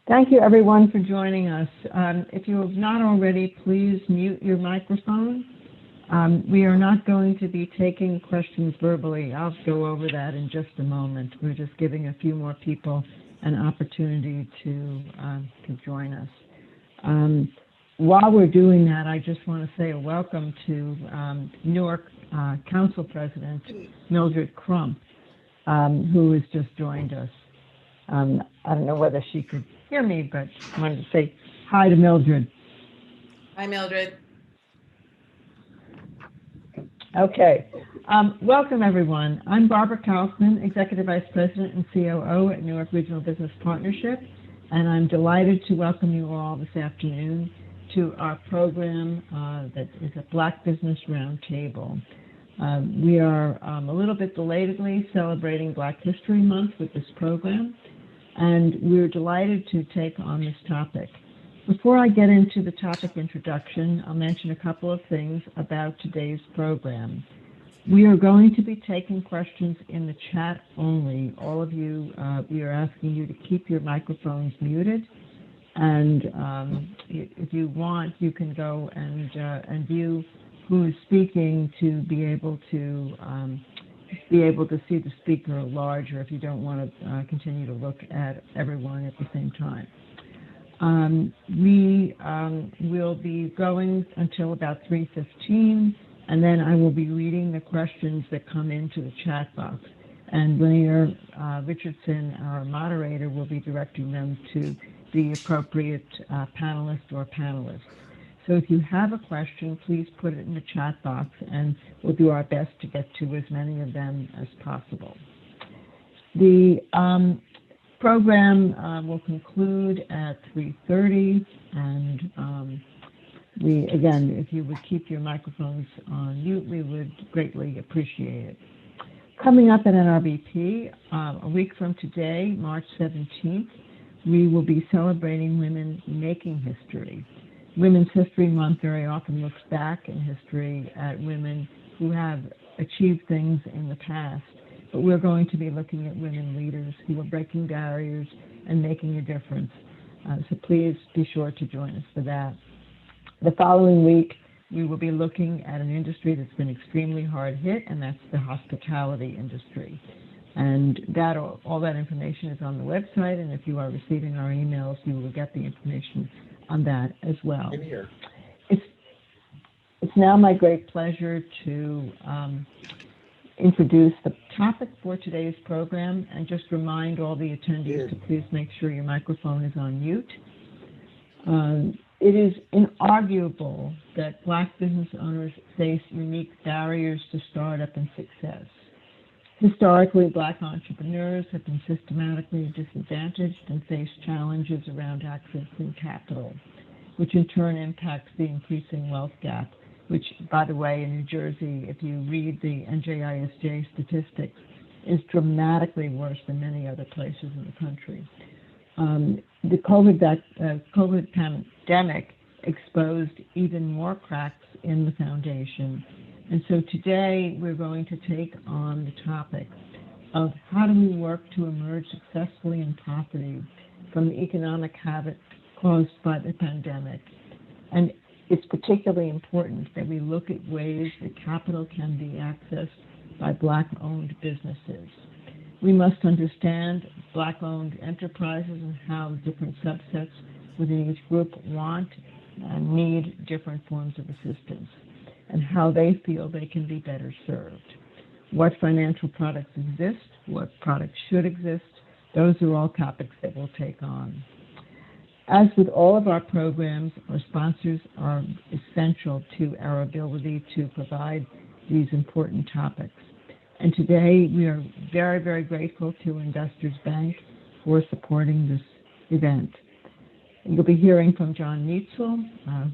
Thank you, everyone, for joining us. If you have not already, please mute your microphone. We are not going to be taking questions verbally. I'll go over that in just a moment. We're just giving a few more people an opportunity to join us. While we're doing that, I just want to say a welcome to Newark Council President Mildred Crump, who has just joined us. I don't know whether she could hear me, but I wanted to say hi to Mildred. Hi, Mildred. Okay. Welcome, everyone. I'm Barbara Kaufman, Executive Vice President and COO at Newark Regional Business Partnership, and I'm delighted to welcome you all this afternoon to our program that is a Black Business Roundtable. We are a little bit belatedly celebrating Black History Month with this program, and we're delighted to take on this topic. Before I get into the topic introduction, I'll mention a couple of things about today's program. We are going to be taking questions in the chat only. All of you, we are asking you to keep your microphones muted, and if you want, you can go and view who is speaking to be able to see the speaker larger if you don't want to continue to look at everyone at the same time. We will be going until about 3:15, and then I will be reading the questions that come into the chat box. And Linnea Richardson, our moderator, will be directing them to the appropriate panelist or panelist. So if you have a question, please put it in the chat box, and we'll do our best to get to as many of them as possible. The program will conclude at 3:30, and again, if you would keep your microphones on mute, we would greatly appreciate it. Coming up at NRBP, a week from today, March 17th, we will be celebrating Women Making History. Women's History Month very often looks back in history at women who have achieved things in the past, but we're going to be looking at women leaders who are breaking barriers and making a difference. So please be sure to join us for that. The following week, we will be looking at an industry that's been extremely hard hit, and that's the hospitality industry. And all that information is on the website, and if you are receiving our emails, you will get the information on that as well. In here. It's now my great pleasure to introduce the topic for today's program, and just remind all the attendees to please make sure your microphone is on mute. It is inarguable that Black business owners face unique barriers to startup and success. Historically, Black entrepreneurs have been systematically disadvantaged and face challenges around accessing capital, which in turn impacts the increasing wealth gap, which, by the way, in New Jersey, if you read the NJISJ statistics, is dramatically worse than many other places in the country. The COVID pandemic exposed even more cracks in the foundation. And so today we're going to take on the topic of how do we work to emerge successfully and profitably from the economic havoc caused by the pandemic. And it's particularly important that we look at ways that capital can be accessed by Black-owned businesses. We must understand Black-owned enterprises and how different subsets within each group want and need different forms of assistance, and how they feel they can be better served. What financial products exist, what products should exist, those are all topics that we'll take on. As with all of our programs, our sponsors are essential to our ability to provide these important topics. And today we are very, very grateful to Investors Bank for supporting this event. You'll be hearing from John Neitzel,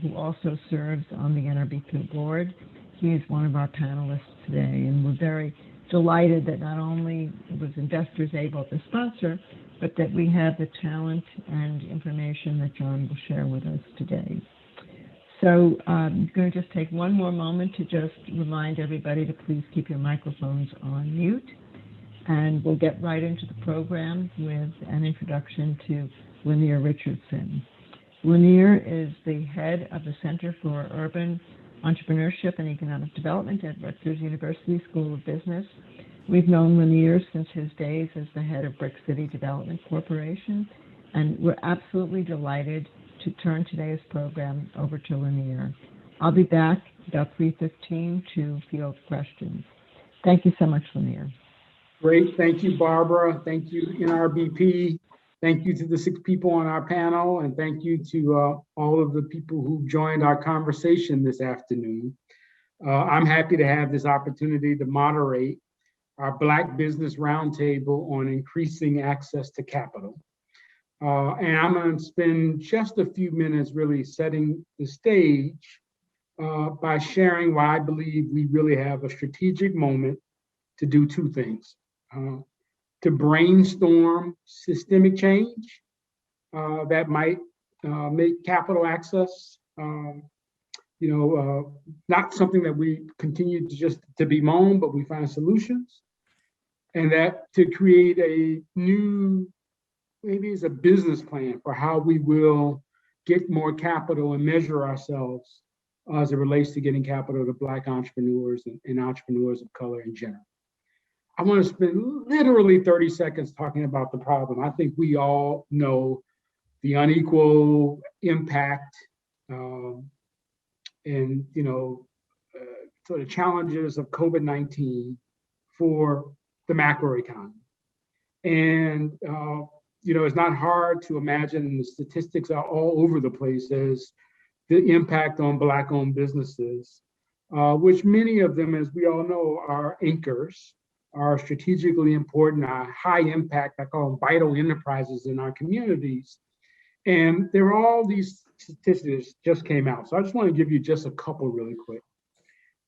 who also serves on the NRBP board. He is one of our panelists today, and we're very delighted that not only was Investors able to sponsor, but that we have the talent and information that John will share with us today. So I'm going to just take one more moment to just remind everybody to please keep your microphones on mute. And we'll get right into the program with an introduction to Lanier Richardson. Lanier is the head of the Center for Urban Entrepreneurship and Economic Development at Rutgers University School of Business. We've known Lanier since his days as the head of Brick City Development Corporation, and we're absolutely delighted to turn today's program over to Lanier. I'll be back about 3:15 to field questions. Thank you so much, Lanier. Great. Thank you, Barbara. Thank you, NRBP. Thank you to the 6 people on our panel, and thank you to all of the people who joined our conversation this afternoon. I'm happy to have this opportunity to moderate our Black Business Roundtable on increasing access to capital. And I'm going to spend just a few minutes really setting the stage by sharing why I believe we really have a strategic moment to do 2 things. To brainstorm systemic change that might make capital access, not something that we continue to just to bemoan, but we find solutions, and that to create a new, maybe it's a business plan for how we will get more capital and measure ourselves as it relates to getting capital to Black entrepreneurs and entrepreneurs of color in general. I want to spend literally 30 seconds talking about the problem. I think we all know the unequal impact and sort of challenges of COVID-19 for the macroeconomy. And it's not hard to imagine, and the statistics are all over the place, as the impact on Black-owned businesses, which many of them, as we all know, are anchors, are strategically important, are high impact, I call them vital enterprises in our communities. And there are all these statistics just came out. So I just want to give you just a couple really quick.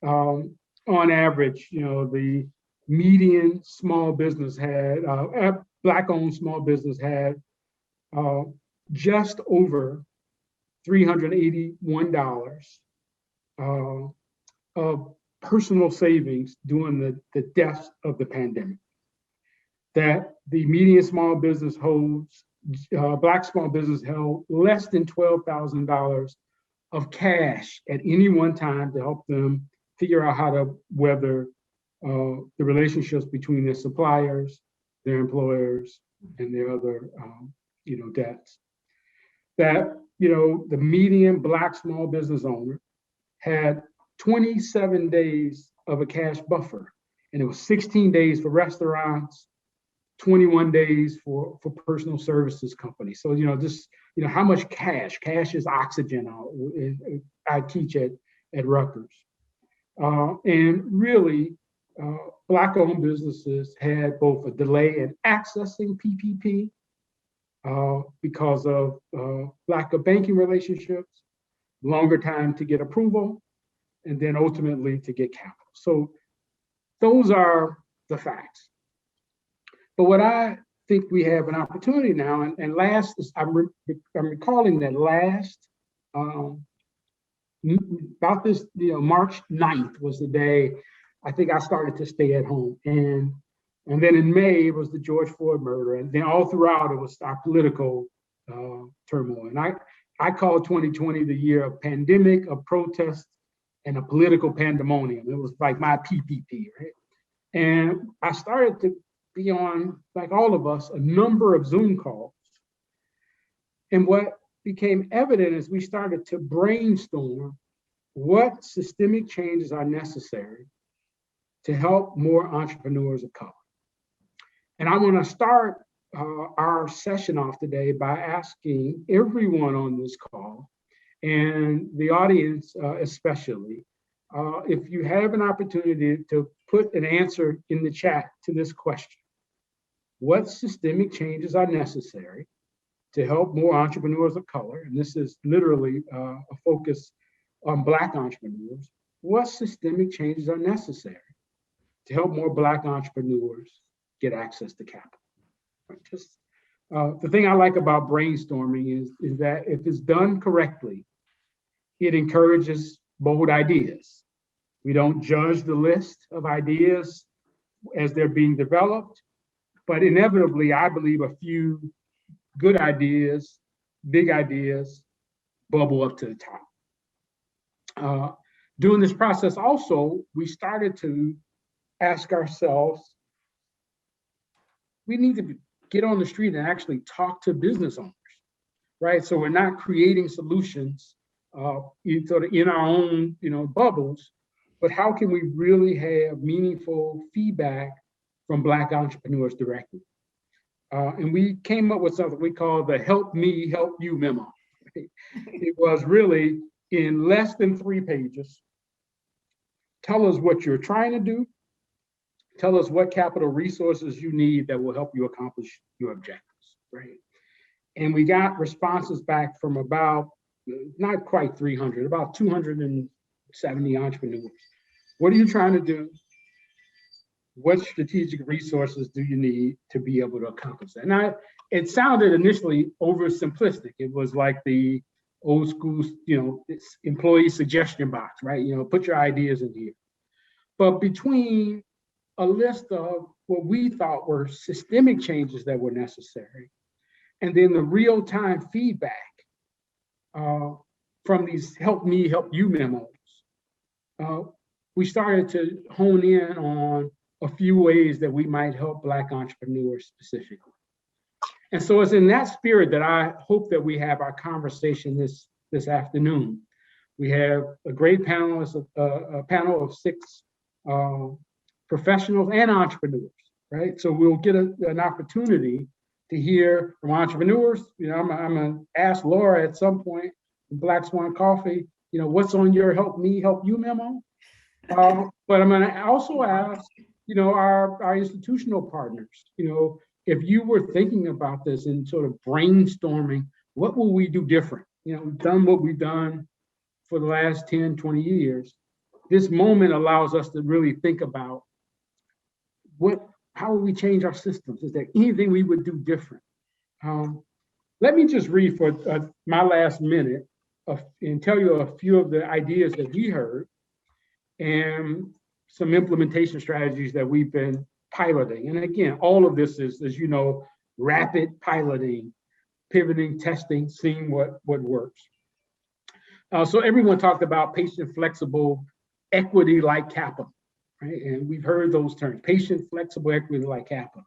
On average, the median small business had, Black-owned small business had just over $381 of personal savings during the depths of the pandemic. That the median small business holds, Black small business held less than $12,000 of cash at any one time to help them figure out how to weather the relationships between their suppliers, their employers, and their other debts. That the median Black small business owner had 27 days of a cash buffer, and it was 16 days for restaurants, 21 days for personal services companies. So how much cash is oxygen. I teach at Rutgers, and really Black-owned businesses had both a delay in accessing PPP because of lack of banking relationships, longer time to get approval, and then ultimately to get capital. So those are the facts. But what I think we have an opportunity now, and last, I'm recalling that last, about this, March 9th was the day I think I started to stay at home. And then in May, it was the George Floyd murder. And then all throughout, it was our political turmoil. And I call 2020 the year of pandemic, of protest, and a political pandemonium. It was like my PPP, right? And I started to be on, like all of us, a number of Zoom calls. And what became evident as we started to brainstorm what systemic changes are necessary to help more entrepreneurs of color. And I want to start our session off today by asking everyone on this call, and the audience especially, if you have an opportunity to put an answer in the chat to this question: what systemic changes are necessary to help more entrepreneurs of color? And this is literally a focus on Black entrepreneurs. What systemic changes are necessary to help more Black entrepreneurs get access to capital? Just the thing I like about brainstorming is that if it's done correctly, it encourages bold ideas. We don't judge the list of ideas as they're being developed. But inevitably, I believe a few good ideas, big ideas, bubble up to the top. During this process also, we started to ask ourselves, we need to get on the street and actually talk to business owners, right? So we're not creating solutions sort of in our own, bubbles, but how can we really have meaningful feedback from Black entrepreneurs directly? And we came up with something we call the Help Me, Help You memo. It was really in less than 3 pages. Tell us what you're trying to do. Tell us what capital resources you need that will help you accomplish your objectives, right? And we got responses back from about, not quite 300, about 270 entrepreneurs. What are you trying to do? What strategic resources do you need to be able to accomplish that? Now, it sounded initially oversimplistic. It was like the old school, employee suggestion box, right? Put your ideas in here. But between a list of what we thought were systemic changes that were necessary, and then the real-time feedback from these Help Me, Help You memos, we started to hone in on a few ways that we might help Black entrepreneurs specifically. And so it's in that spirit that I hope that we have our conversation this afternoon. We have a great panelist, a panel of 6 professionals and entrepreneurs, right? So we'll get an opportunity to hear from entrepreneurs. I'm gonna ask Laura at some point, Black Swan Coffee, what's on your Help Me, Help You memo? But I'm gonna also ask, our institutional partners, if you were thinking about this and sort of brainstorming, what will we do different? We've done what we've done for the last 10, 20 years. This moment allows us to really think about how will we change our systems? Is there anything we would do different? Let me just read for my last minute and tell you a few of the ideas that we heard and some implementation strategies that we've been piloting. And again, all of this is, as you know, rapid piloting, pivoting, testing, seeing what works. So everyone talked about patient, flexible, equity-like capital, right? And we've heard those terms, patient, flexible, equity-like capital.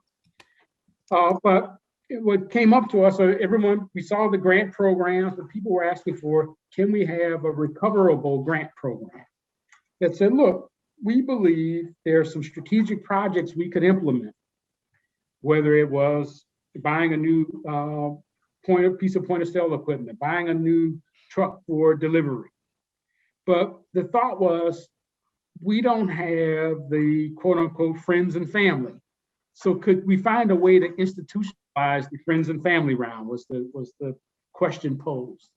But what came up to us, we saw the grant programs, but people were asking for, can we have a recoverable grant program that said, look, we believe there are some strategic projects we could implement, whether it was buying a new piece of point of sale equipment, buying a new truck for delivery. But the thought was, we don't have the quote unquote friends and family. So could we find a way to institutionalize the friends and family round was the question posed.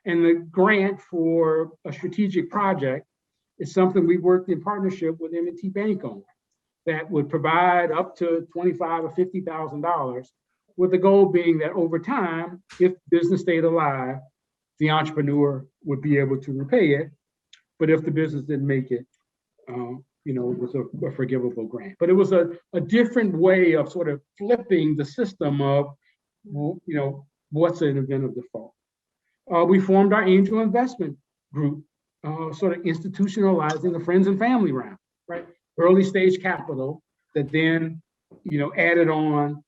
And the grant for a strategic project is something we worked in partnership with M&T Bank on that would provide up to $25,000 or $50,000, with the goal being that over time, if business stayed alive, the entrepreneur would be able to repay it. But if the business didn't make it, it was a forgivable grant. But it was a different way of sort of flipping the system of, what's an event of default. We formed our angel investment group, sort of institutionalizing the friends and family round, right? Early stage capital that then, added on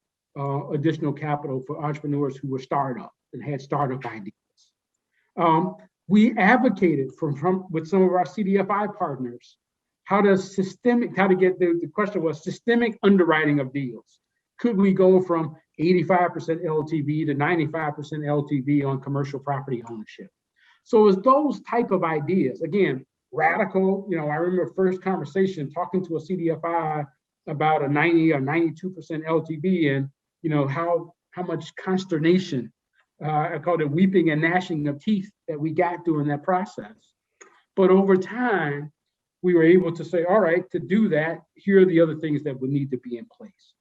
additional capital for entrepreneurs who were startup and had startup ideas. We advocated with some of our CDFI partners the question was systemic underwriting of deals. Could we go from 85% LTV to 95% LTV on commercial property ownership? So it was those type of ideas, again, radical. I remember first conversation talking to a CDFI about a 90 or 92% LTV and how much consternation, I called it weeping and gnashing of teeth that we got during that process. But over time, we were able to say, all right, to do that, here are the other things that would need to be in place.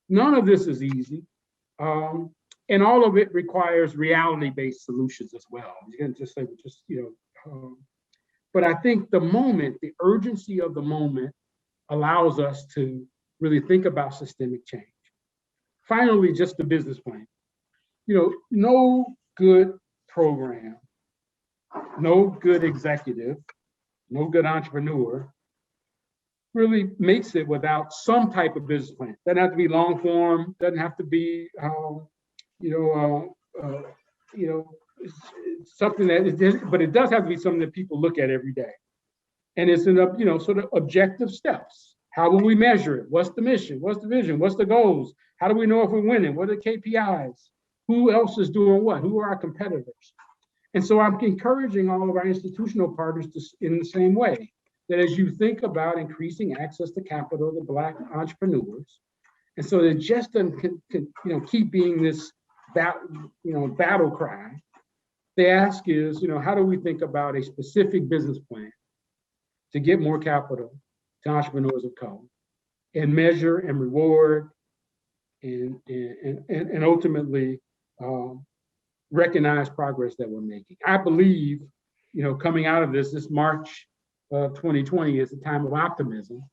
None of this is easy. And all of it requires reality-based solutions as well. You can't just say, but I think the urgency of the moment allows us to really think about systemic change. finally, just the business plan. No good program, no good executive, no good entrepreneur really makes it without some type of business plan. Doesn't have to be long form, doesn't have to be, it's something that, but it does have to be something that people look at every day. And it's sort of objective steps. How will we measure it? What's the mission? What's the vision? What's the goals? How do we know if we're winning? What are the KPIs? Who else is doing what? Who are our competitors? And so I'm encouraging all of our institutional partners in the same way, that as you think about increasing access to capital to Black entrepreneurs, and so that just doesn't keep being this battle cry. The ask is, how do we think about a specific business plan to get more capital to entrepreneurs of color, and measure and reward and ultimately recognize progress that we're making. I believe, coming out of this March of 2020 is a time of optimism.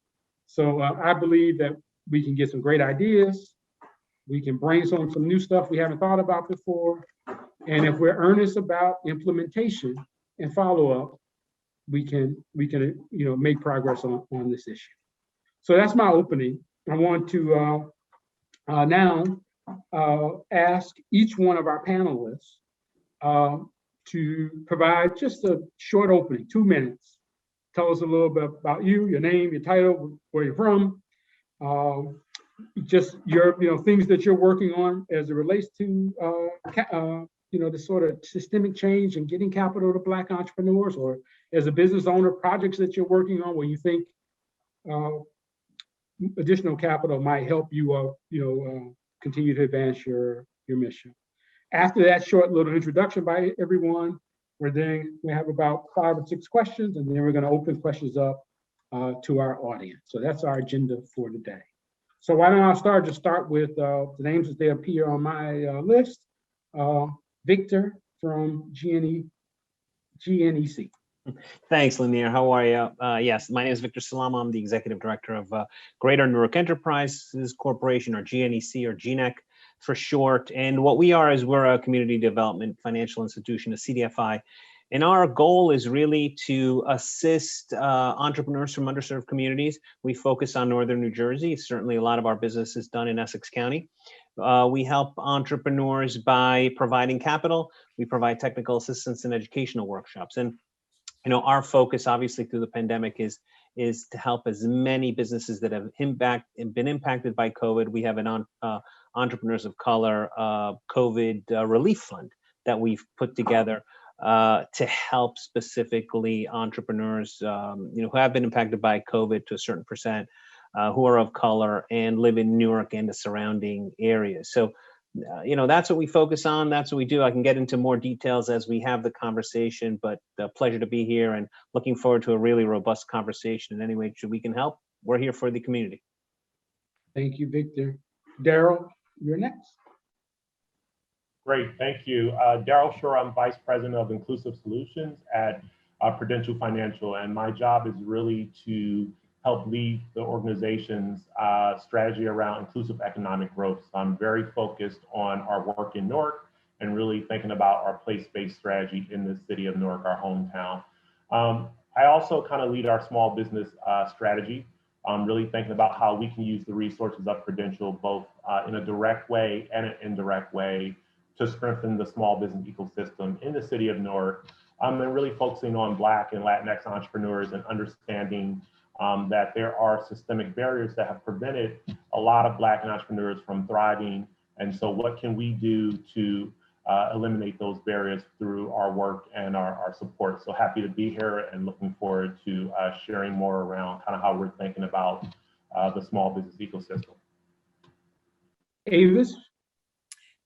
So I believe that we can get some great ideas. We can brainstorm some new stuff we haven't thought about before. And if we're earnest about implementation and follow-up, we can make progress on this issue. So that's my opening. I want to now ask each one of our panelists to provide just a short opening, 2 minutes. Tell us a little bit about you, your name, your title, where you're from, just your things that you're working on as it relates to the sort of systemic change and getting capital to Black entrepreneurs, or as a business owner, projects that you're working on where you think additional capital might help you continue to advance your mission. After that short little introduction by everyone, we have about 5 or 6 questions, and then we're going to open questions up to our audience. So that's our agenda for today. So why don't I start with the names as they appear on my list. Victor from GNEC. Thanks, Lanier. How are you? Yes, my name is Victor Salama. I'm the Executive Director of Greater Newark Enterprises Corporation, or GNEC, or GNEC for short. And what we are is we're a community development financial institution, a CDFI. And our goal is really to assist entrepreneurs from underserved communities. We focus on Northern New Jersey. Certainly a lot of our business is done in Essex County. We help entrepreneurs by providing capital. We provide technical assistance and educational workshops. And our focus, obviously, through the pandemic is to help as many businesses that have been impacted by COVID. We have an Entrepreneurs of Color COVID Relief Fund that we've put together to help specifically entrepreneurs who have been impacted by COVID to a certain percent, who are of color and live in Newark and the surrounding areas. So, that's what we focus on. That's what we do. I can get into more details as we have the conversation, but a pleasure to be here and looking forward to a really robust conversation in any way we can help. We're here for the community. Thank you, Victor. Daryl, you're next. Great, thank you. Daryl Shore, I'm Vice President of Inclusive Solutions at Prudential Financial, and my job is really to help lead the organization's strategy around inclusive economic growth. So I'm very focused on our work in Newark and really thinking about our place-based strategy in the city of Newark, our hometown. I also kind of lead our small business strategy. I'm really thinking about how we can use the resources of Prudential both in a direct way and an indirect way to strengthen the small business ecosystem in the city of Newark. And really focusing on Black and Latinx entrepreneurs and understanding that there are systemic barriers that have prevented a lot of Black entrepreneurs from thriving. And so what can we do to eliminate those barriers through our work and our support? So happy to be here and looking forward to sharing more around kind of how we're thinking about the small business ecosystem. Avis.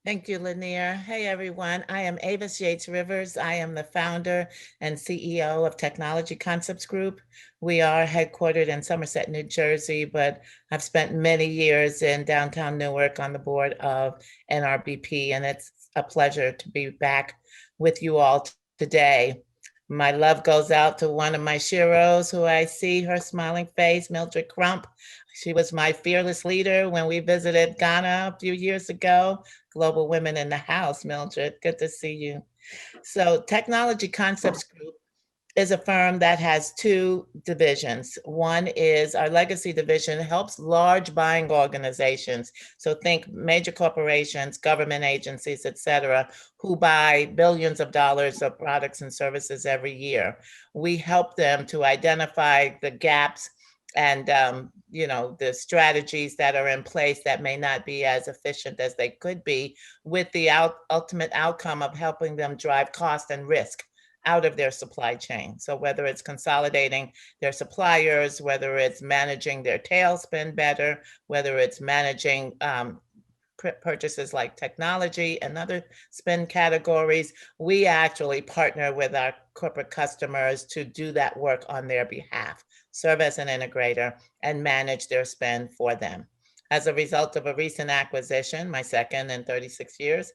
Thank you, Lanier. Hey, everyone. I am Avis Yates Rivers. I am the founder and CEO of Technology Concepts Group. We are headquartered in Somerset, New Jersey, but I've spent many years in downtown Newark on the board of NRBP, and it's a pleasure to be back with you all today. My love goes out to one of my sheroes who I see her smiling face, Mildred Crump. She was my fearless leader when we visited Ghana a few years ago. Global Women in the House, Mildred. Good to see you. So, Technology Concepts Group is a firm that has two divisions. One is our legacy division helps large buying organizations. So think major corporations, government agencies, et cetera, who buy billions of dollars of products and services every year. We help them to identify the gaps and the strategies that are in place that may not be as efficient as they could be, with the ultimate outcome of helping them drive cost and risk out of their supply chain. So whether it's consolidating their suppliers, whether it's managing their tailspin better, whether it's managing purchases like technology and other spend categories, we actually partner with our corporate customers to do that work on their behalf, serve as an integrator, and manage their spend for them. As a result of a recent acquisition, my second in 36 years,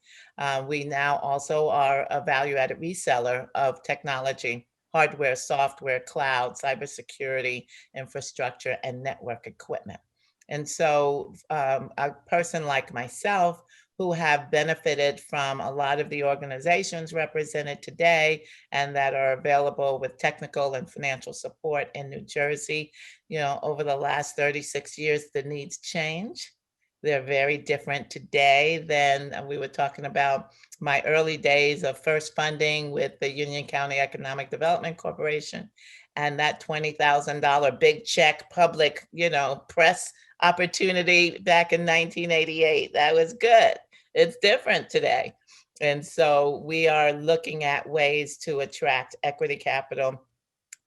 we now also are a value-added reseller of technology, hardware, software, cloud, cybersecurity, infrastructure, and network equipment. And so a person like myself, who have benefited from a lot of the organizations represented today and that are available with technical and financial support in New Jersey, over the last 36 years, the needs change. They're very different today than we were talking about my early days of first funding with the Union County Economic Development Corporation, and that $20,000 big check public, press opportunity back in 1988. That was good. It's different today. And so we are looking at ways to attract equity capital,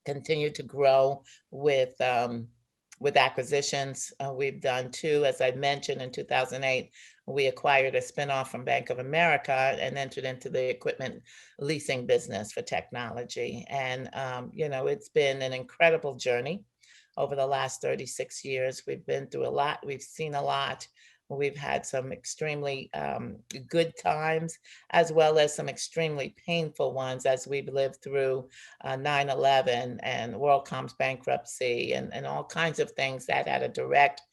continue to grow with acquisitions. We've done two, as I mentioned, in 2008. We acquired a spinoff from Bank of America and entered into the equipment leasing business for technology. And, it's been an incredible journey over the last 36 years. We've been through a lot. We've seen a lot. We've had some extremely good times, as well as some extremely painful ones as we've lived through 9/11 and WorldCom's bankruptcy and all kinds of things that had a direct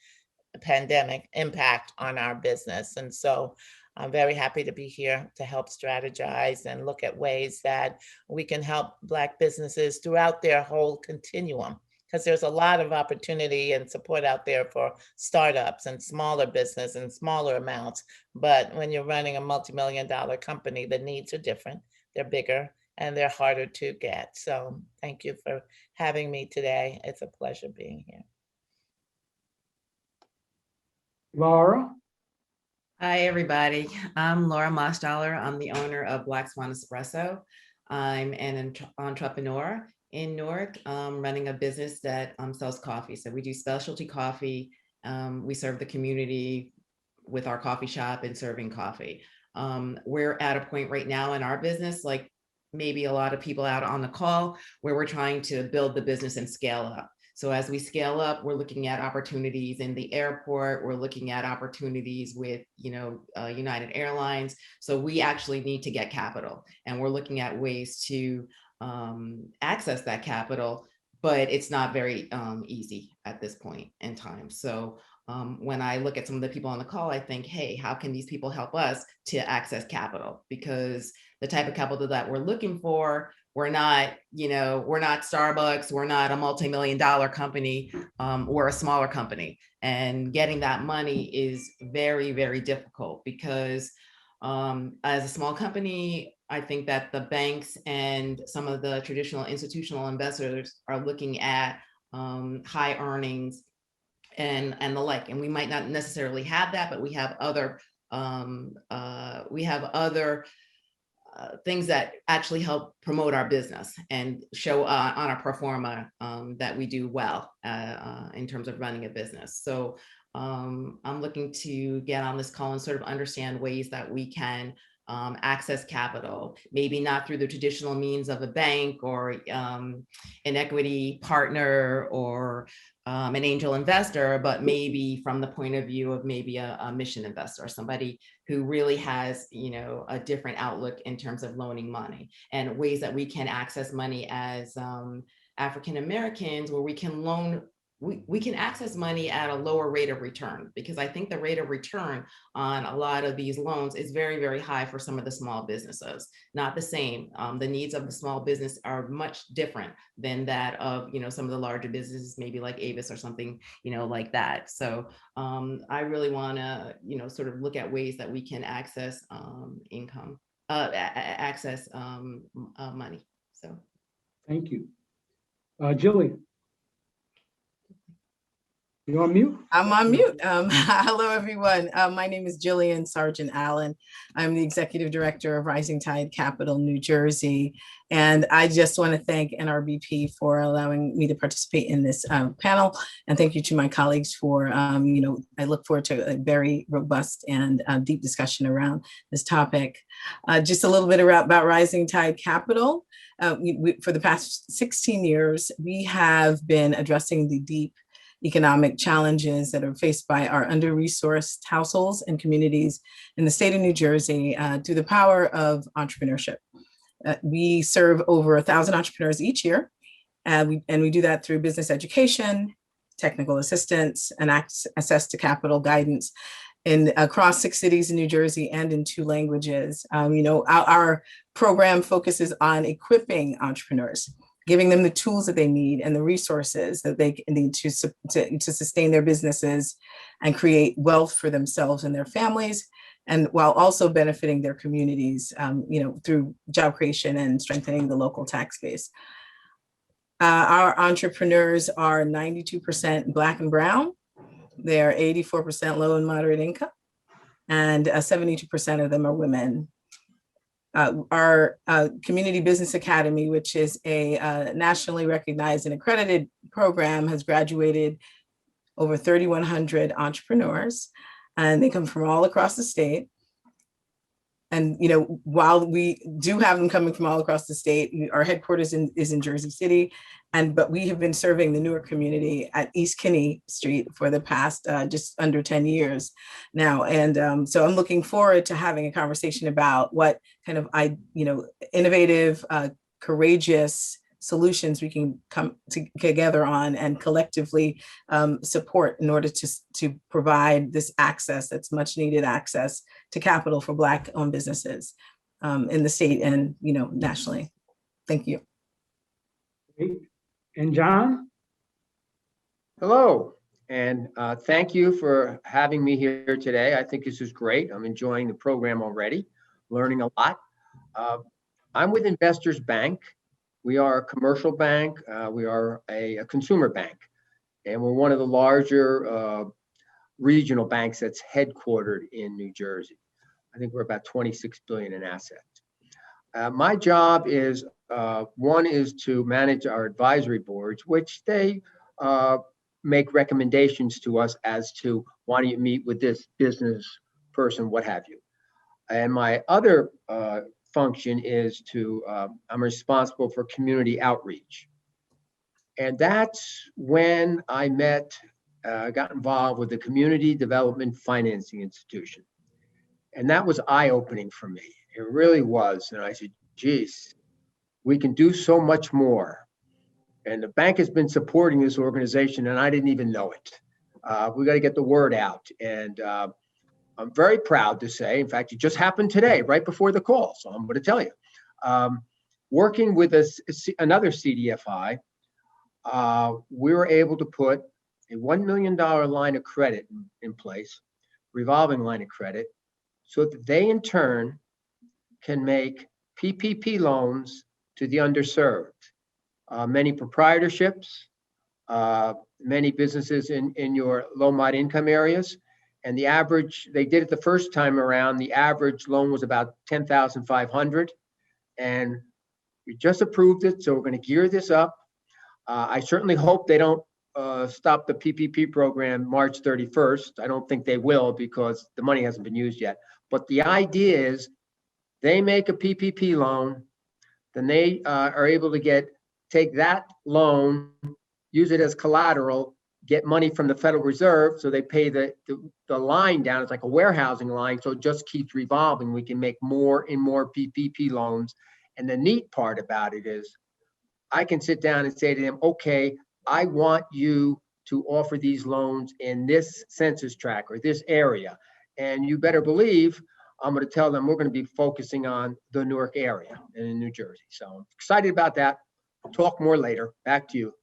pandemic impact on our business. And so I'm very happy to be here to help strategize and look at ways that we can help Black businesses throughout their whole continuum, because there's a lot of opportunity and support out there for startups and smaller business and smaller amounts. But when you're running a multi-million-dollar company, the needs are different. They're bigger and they're harder to get. So thank you for having me today. It's a pleasure being here. Laura? Hi, everybody. I'm Laura Moschdaler. I'm the owner of Black Swan Espresso. I'm an entrepreneur in Newark, running a business that sells coffee. So we do specialty coffee. We serve the community with our coffee shop and serving coffee. We're at a point right now in our business, like maybe a lot of people out on the call, where we're trying to build the business and scale up. So as we scale up, we're looking at opportunities in the airport. We're looking at opportunities with, United Airlines. So we actually need to get capital, and we're looking at ways to access that capital, but it's not very easy at this point in time. So when I look at some of the people on the call, I think, hey, how can these people help us to access capital? Because the type of capital that we're looking for, we're not Starbucks, we're not a multi-million-dollar company, we're a smaller company. And getting that money is very, very difficult because as a small company, I think that the banks and some of the traditional institutional investors are looking at high earnings and the like. And we might not necessarily have that, but we have other things that actually help promote our business and show on our pro forma that we do well in terms of running a business. So I'm looking to get on this call and sort of understand ways that we can access capital, maybe not through the traditional means of a bank or an equity partner or an angel investor, but maybe from the point of view of maybe a mission investor, or somebody who really has, a different outlook in terms of loaning money, and ways that we can access money as African Americans, where we can loan, we can access money at a lower rate of return, because I think the rate of return on a lot of these loans is very, very high for some of the small businesses. Not the same. The needs of the small business are much different than that of, some of the larger businesses, maybe like Avis or something, like that. So I really want to, sort of look at ways that we can access income, access money. So. Thank you. Jillian. You on mute? I'm on mute. Hello, everyone. My name is Jillian Sargent Allen. I'm the Executive Director of Rising Tide Capital, New Jersey. And I just want to thank NRBP for allowing me to participate in this panel. And thank you to my colleagues for, I look forward to a very robust and deep discussion around this topic. Just a little bit about Rising Tide Capital. For the past 16 years, we have been addressing the deep economic challenges that are faced by our under-resourced households and communities in the state of New Jersey through the power of entrepreneurship. We serve over 1,000 entrepreneurs each year, and we do that through business education, technical assistance, and access to capital guidance across 6 cities in New Jersey and in 2 languages. Our program focuses on equipping entrepreneurs, giving them the tools that they need and the resources that they need to sustain their businesses and create wealth for themselves and their families, and while also benefiting their communities, through job creation and strengthening the local tax base. Our entrepreneurs are 92% Black and Brown. They are 84% low and moderate income, and 72% of them are women. Our Community Business Academy, which is a nationally recognized and accredited program, has graduated over 3,100 entrepreneurs, and they come from all across the state. And while we do have them coming from all across the state, our headquarters is in Jersey City, but we have been serving the Newark community at East Kinney Street for the past just under 10 years now. And so I'm looking forward to having a conversation about what kind of innovative, courageous solutions we can come together on and collectively support in order to provide this access, that's much needed access to capital for Black owned businesses in the state and nationally. Thank you. Great. And John? Hello, and thank you for having me here today. I think this is great. I'm enjoying the program already, learning a lot. I'm with Investors Bank. We are a commercial bank. We are a consumer bank, and we're one of the larger regional banks that's headquartered in New Jersey. I think we're about 26 billion in assets. My job is, one is to manage our advisory boards, which they make recommendations to us as to why don't you meet with this business person, what have you. And my other function is I'm responsible for community outreach. And that's when I got involved with the Community Development Financing Institution. And that was eye-opening for me. It really was. And I said, geez, we can do so much more. And the bank has been supporting this organization, and I didn't even know it. We got to get the word out. And I'm very proud to say, in fact, it just happened today, right before the call. So I'm going to tell you, working with another CDFI, we were able to put a $1 million line of credit in place, revolving line of credit, so that they in turn can make PPP loans to the underserved. Many proprietorships, many businesses in your low mod income areas. And the average, they did it the first time around, the average loan was about 10,500. And we just approved it, so we're going to gear this up. I certainly hope they don't stop the PPP program March 31st. I don't think they will, because the money hasn't been used yet. But the idea is they make a PPP loan, then they are able to take that loan, use it as collateral, get money from the Federal Reserve, so they pay the line down. It's like a warehousing line, so it just keeps revolving. We can make more and more PPP loans. And the neat part about it is I can sit down and say to them, okay, I want you to offer these loans in this census tract or this area. And you better believe I'm going to tell them we're going to be focusing on the Newark area and in New Jersey. So I'm excited about that. Talk more later. Back to you.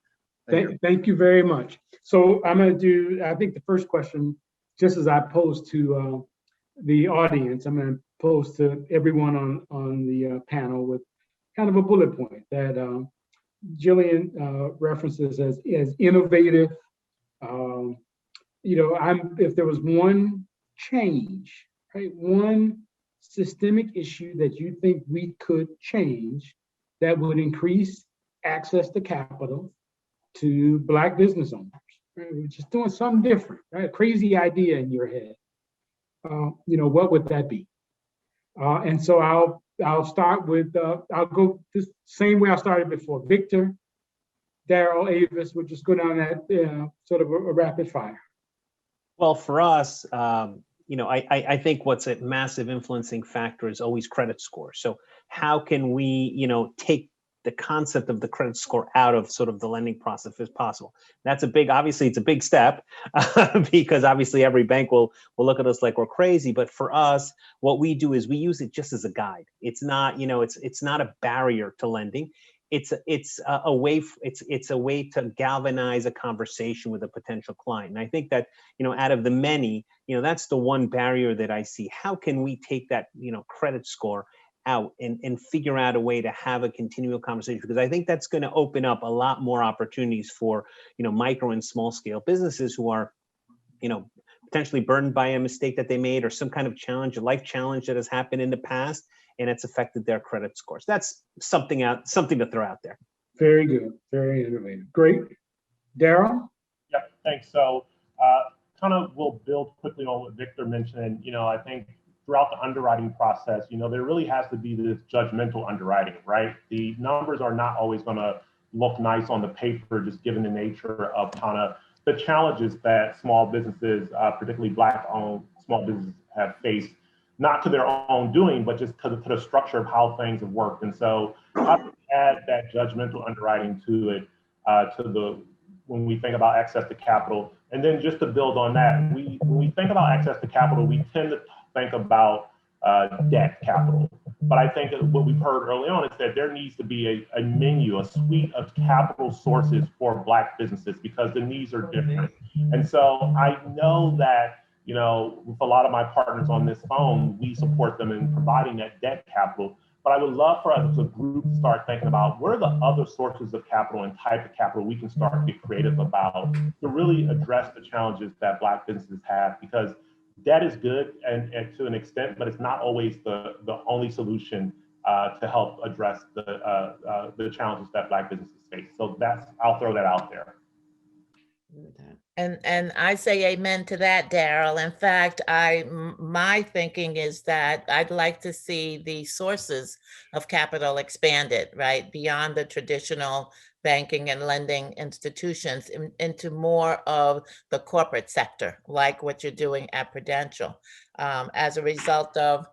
Thank you very much. So I'm going to do, I think the first question, just as I posed to the audience, I'm going to pose to everyone on the panel with kind of a bullet point that Jillian references as innovative. If there was one change, right, one systemic issue that you think we could change that would increase access to capital to Black business owners, right? We're just doing something different, right? A crazy idea in your head. What would that be? And so I'll start with, I'll go the same way I started before. Victor, Daryl, Avis, we'll just go down that sort of a rapid fire. Well, for us, I think what's a massive influencing factor is always credit score. So how can we, take the concept of the credit score out of sort of the lending process if possible? That's obviously it's a big step because obviously every bank will look at us like we're crazy. But for us, what we do is we use it just as a guide. It's not, it's not a barrier to lending. It's a way to galvanize a conversation with a potential client. And I think that, out of the many, that's the one barrier that I see. How can we take that, credit score out and figure out a way to have a continual conversation? Because I think that's going to open up a lot more opportunities for, micro and small scale businesses who are, potentially burdened by a mistake that they made or some kind of challenge, a life challenge that has happened in the past, and it's affected their credit scores. That's something to throw out there. Very good. Very innovative. Great. Daryl? Yeah, thanks. So kind of will build quickly on what Victor mentioned. I think throughout the underwriting process, there really has to be this judgmental underwriting, right? The numbers are not always going to look nice on the paper, just given the nature of kind of the challenges that small businesses, particularly Black-owned small businesses, have faced, not to their own doing, but just because of the structure of how things have worked. And so how do we add that judgmental underwriting to it, when we think about access to capital? And then just to build on that, when we think about access to capital, we tend to think about debt capital. But I think what we've heard early on is that there needs to be a menu, a suite of capital sources for Black businesses because the needs are different. And so I know that, with a lot of my partners on this phone, we support them in providing that debt capital. But I would love for us as a group to start thinking about what are the other sources of capital and type of capital we can start to get creative about to really address the challenges that Black businesses have, because debt is good and to an extent, but it's not always the only solution to help address the challenges that Black businesses face. So I'll throw that out there. And I say amen to that, Daryl. In fact, my thinking is that I'd like to see the sources of capital expanded, right, beyond the traditional banking and lending institutions into more of the corporate sector, like what you're doing at Prudential. As a result of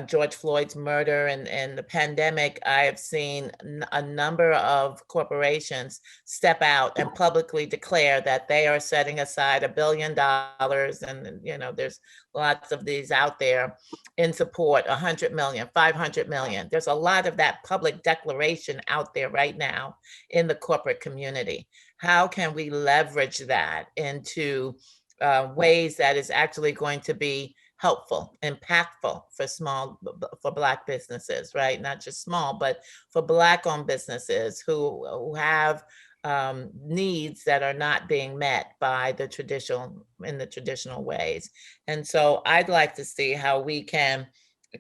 George Floyd's murder and the pandemic, I have seen a number of corporations step out and publicly declare that they are setting aside $1 billion, and there's lots of these out there in support, 100 million, 500 million. There's a lot of that public declaration out there right now in the corporate community. How can we leverage that into ways that is actually going to be helpful, impactful for Black businesses, right? Not just small, but for Black-owned businesses who have needs that are not being met by the traditional ways. And so I'd like to see how we can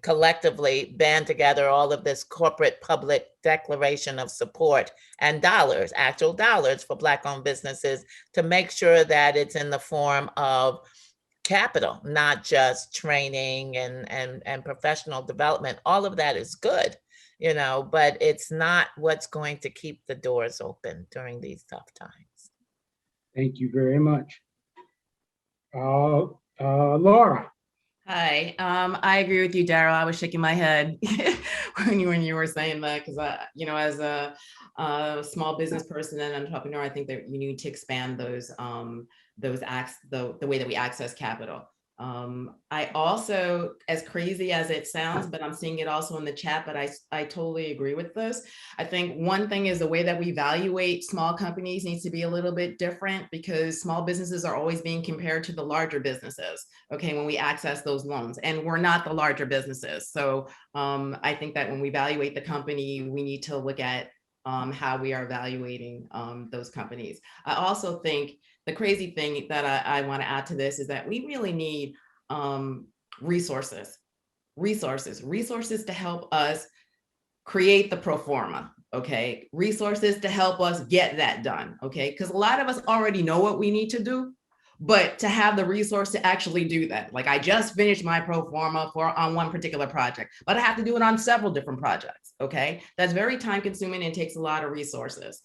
collectively band together all of this corporate public declaration of support and dollars, actual dollars for Black-owned businesses, to make sure that it's in the form of capital, not just training and professional development. All of that is good, you know, but it's not what's going to keep the doors open during these tough times. Thank you very much. Laura. Hi, I agree with you, Daryl. I was shaking my head when you were saying that, because as a small business person and entrepreneur, I think that you need to expand the way that we access capital. I also, as crazy as it sounds, but I'm seeing it also in the chat, but I totally agree with this. I think one thing is the way that we evaluate small companies needs to be a little bit different, because small businesses are always being compared to the larger businesses, okay, when we access those loans, and we're not the larger businesses. So I think that when we evaluate the company, we need to look at how we are evaluating those companies. I also think the crazy thing that I want to add to this is that we really need resources to help us create the pro forma, okay? Resources to help us get that done, okay? Because a lot of us already know what we need to do, but to have the resource to actually do that. Like, I just finished my pro forma on one particular project, but I have to do it on several different projects, okay? That's very time consuming and takes a lot of resources.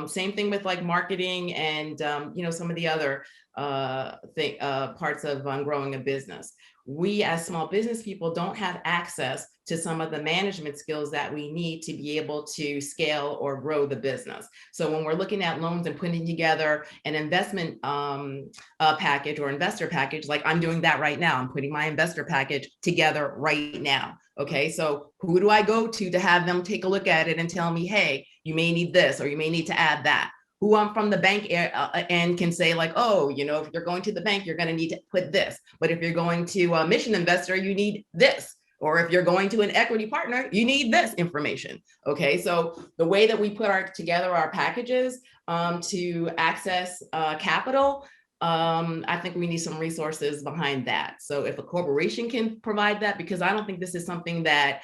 Same thing with like marketing and some of the other parts of growing a business. We as small business people don't have access to some of the management skills that we need to be able to scale or grow the business. So when we're looking at loans and putting together an investment package or investor package, like I'm doing that right now, I'm putting my investor package together right now. Okay, so who do I go to have them take a look at it and tell me, hey, you may need this, or you may need to add that? Who I'm from the bank and can say like, oh, if you're going to the bank, you're going to need to put this. But if you're going to a mission investor, you need this. Or if you're going to an equity partner, you need this information. Okay, so the way that we put together our packages to access capital, I think we need some resources behind that. So if a corporation can provide that, because I don't think this is something that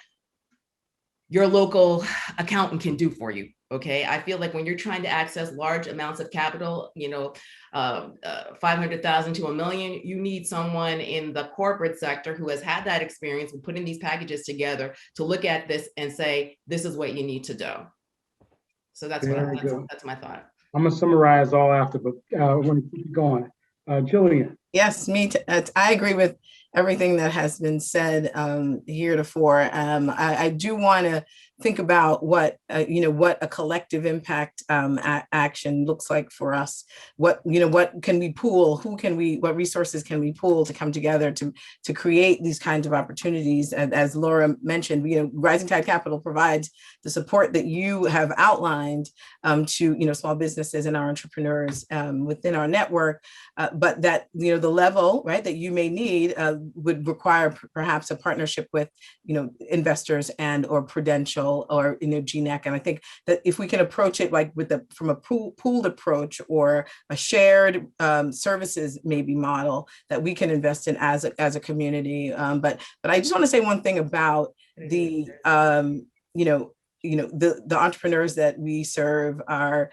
your local accountant can do for you. Okay, I feel like when you're trying to access large amounts of capital, 500,000 to $1 million, you need someone in the corporate sector who has had that experience with putting these packages together to look at this and say, this is what you need to do. So that's that's my thought. I'm gonna summarize all after, but I want to keep going. Jillian. Yes, I agree with everything that has been said heretofore. I do want to think about what a collective impact action looks like for us. What can we pool? What resources can we pool to come together to create these kinds of opportunities? And as Laura mentioned, Rising Tide Capital provides the support that you have outlined to small businesses and our entrepreneurs within our network, but that the level, right, that you may need would require perhaps a partnership with investors and or Prudential or GNEC. And I think that if we can approach it like from a pooled approach or a shared services maybe model that we can invest in as a community. But I just want to say one thing about the the entrepreneurs that we serve are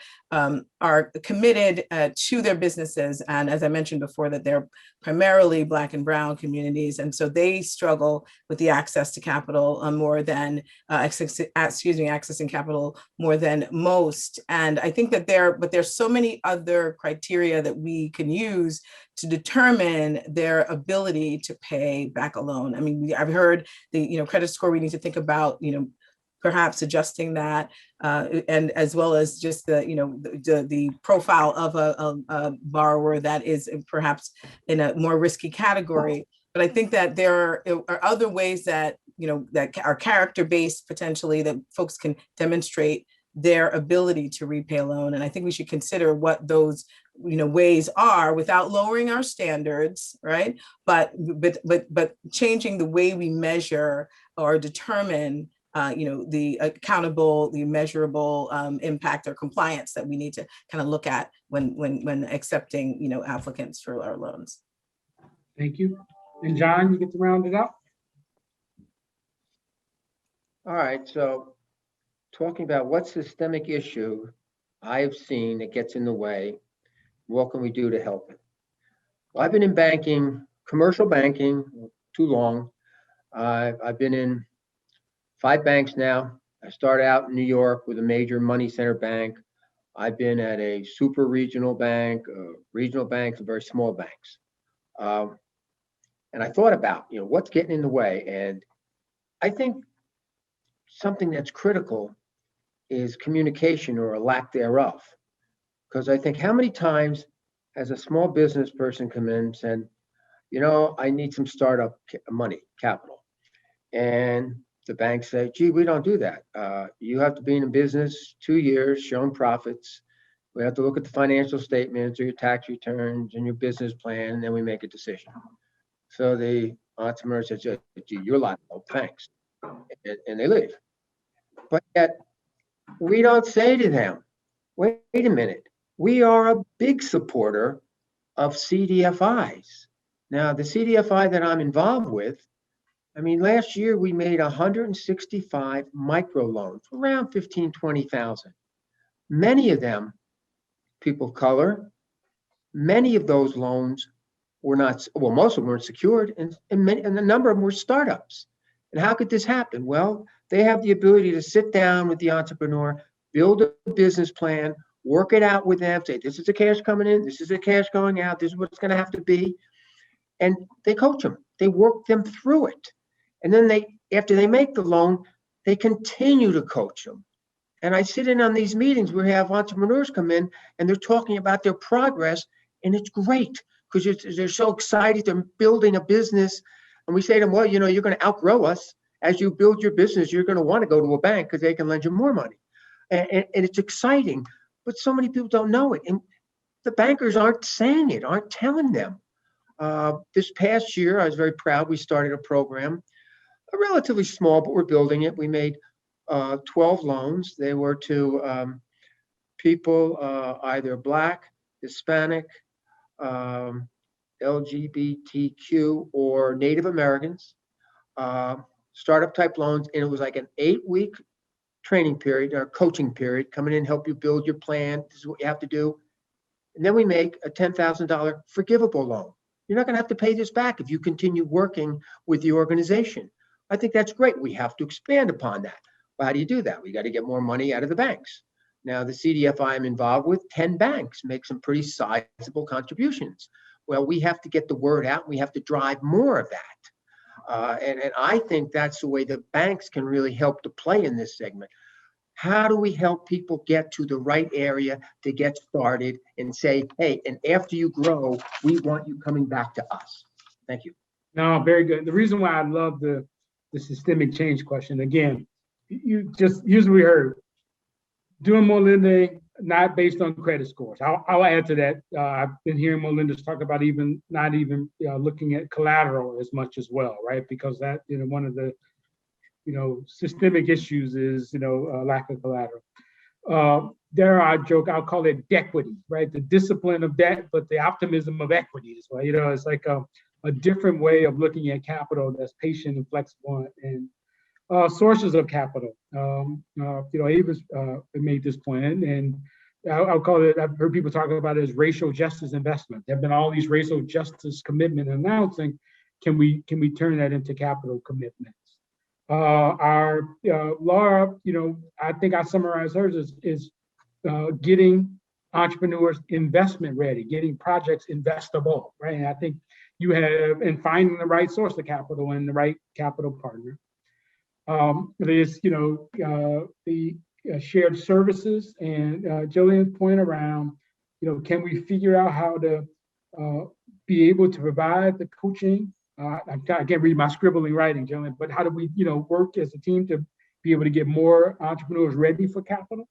committed to their businesses. And as I mentioned before, that they're primarily Black and Brown communities. And so they struggle with the access to capital more than, accessing capital more than most. And I think that there's so many other criteria that we can use to determine their ability to pay back a loan. I mean, I've heard the credit score, we need to think about, perhaps adjusting that, and as well as just the profile of a borrower that is perhaps in a more risky category. But I think that there are other ways that that are character-based potentially that folks can demonstrate their ability to repay a loan. And I think we should consider what those ways are without lowering our standards, right? But changing the way we measure or determine the accountable, the measurable impact or compliance that we need to kind of look at when accepting, applicants for our loans. Thank you. And John, you get to round it up. All right, so talking about what systemic issue I've seen that gets in the way, what can we do to help it? Well, I've been in banking commercial banking too long. I've been in 5 banks now. I started out in New York with a major money center bank. I've been at a super regional bank, regional banks, and very small banks. And I thought about, what's getting in the way. And I think something that's critical is communication or a lack thereof. Because I think how many times has a small business person come in and said, I need some startup money, capital. And the bank say, gee, we don't do that. You have to be in a business 2 years, showing profits. We have to look at the financial statements or your tax returns and your business plan, and then we make a decision. So the entrepreneur says, gee, you're liable, thanks. And they leave. But yet we don't say to them, wait a minute, we are a big supporter of CDFIs. Now, the CDFI that I'm involved with, last year we made 165 micro loans, around 15, 20,000. Many of them, people of color, many of those loans were not, well, most of them weren't secured, and a number of them were startups. And how could this happen? Well, they have the ability to sit down with the entrepreneur, build a business plan, work it out with them, say, this is the cash coming in, this is the cash going out, this is what it's going to have to be. And they coach them, they work them through it. And then after they make the loan, they continue to coach them. And I sit in on these meetings where we have entrepreneurs come in and they're talking about their progress, and it's great because they're so excited, they're building a business. And we say to them, well, you're going to outgrow us. As you build your business, you're going to want to go to a bank because they can lend you more money. And it's exciting, but so many people don't know it. And the bankers aren't saying it, aren't telling them. This past year, I was very proud. We started a program, relatively small, but we're building it. We made 12 loans. They were to people either Black, Hispanic, LGBTQ, or Native Americans, startup type loans. And it was like an 8-week training period or coaching period, coming in, help you build your plan. This is what you have to do. And then we make a $10,000 forgivable loan. You're not going to have to pay this back if you continue working with the organization. I think that's great. We have to expand upon that. Well, how do you do that? We got to get more money out of the banks. Now, the CDFI I'm involved with, 10 banks make some pretty sizable contributions. Well, we have to get the word out. We have to drive more of that. And I think that's the way the banks can really help to play in this segment. How do we help people get to the right area to get started and say, hey, and after you grow, we want you coming back to us? Thank you. No, very good. The reason why I love the systemic change question, again, here's what we heard. Doing more lending, not based on credit scores. I'll add to that. I've been hearing more lenders talk about not even looking at collateral as much as well, right? Because that, one of the, systemic issues is, lack of collateral. There I joke, I'll call it dequity, right? The discipline of debt, but the optimism of equity as well. It's like a different way of looking at capital that's patient and flexible, and sources of capital. Ava's made this point, and I'll call it, I've heard people talk about it as racial justice investment. There have been all these racial justice commitment announcing, can we turn that into capital commitments? Our Laura, I think I summarized hers is getting entrepreneurs investment ready, getting projects investable, right? And I think you have, and finding the right source of capital and the right capital partner. There's, the shared services, and Jillian's point around, can we figure out how to be able to provide the coaching? I can't read my scribbling writing, Jillian, but how do we, work as a team to be able to get more entrepreneurs ready for capital?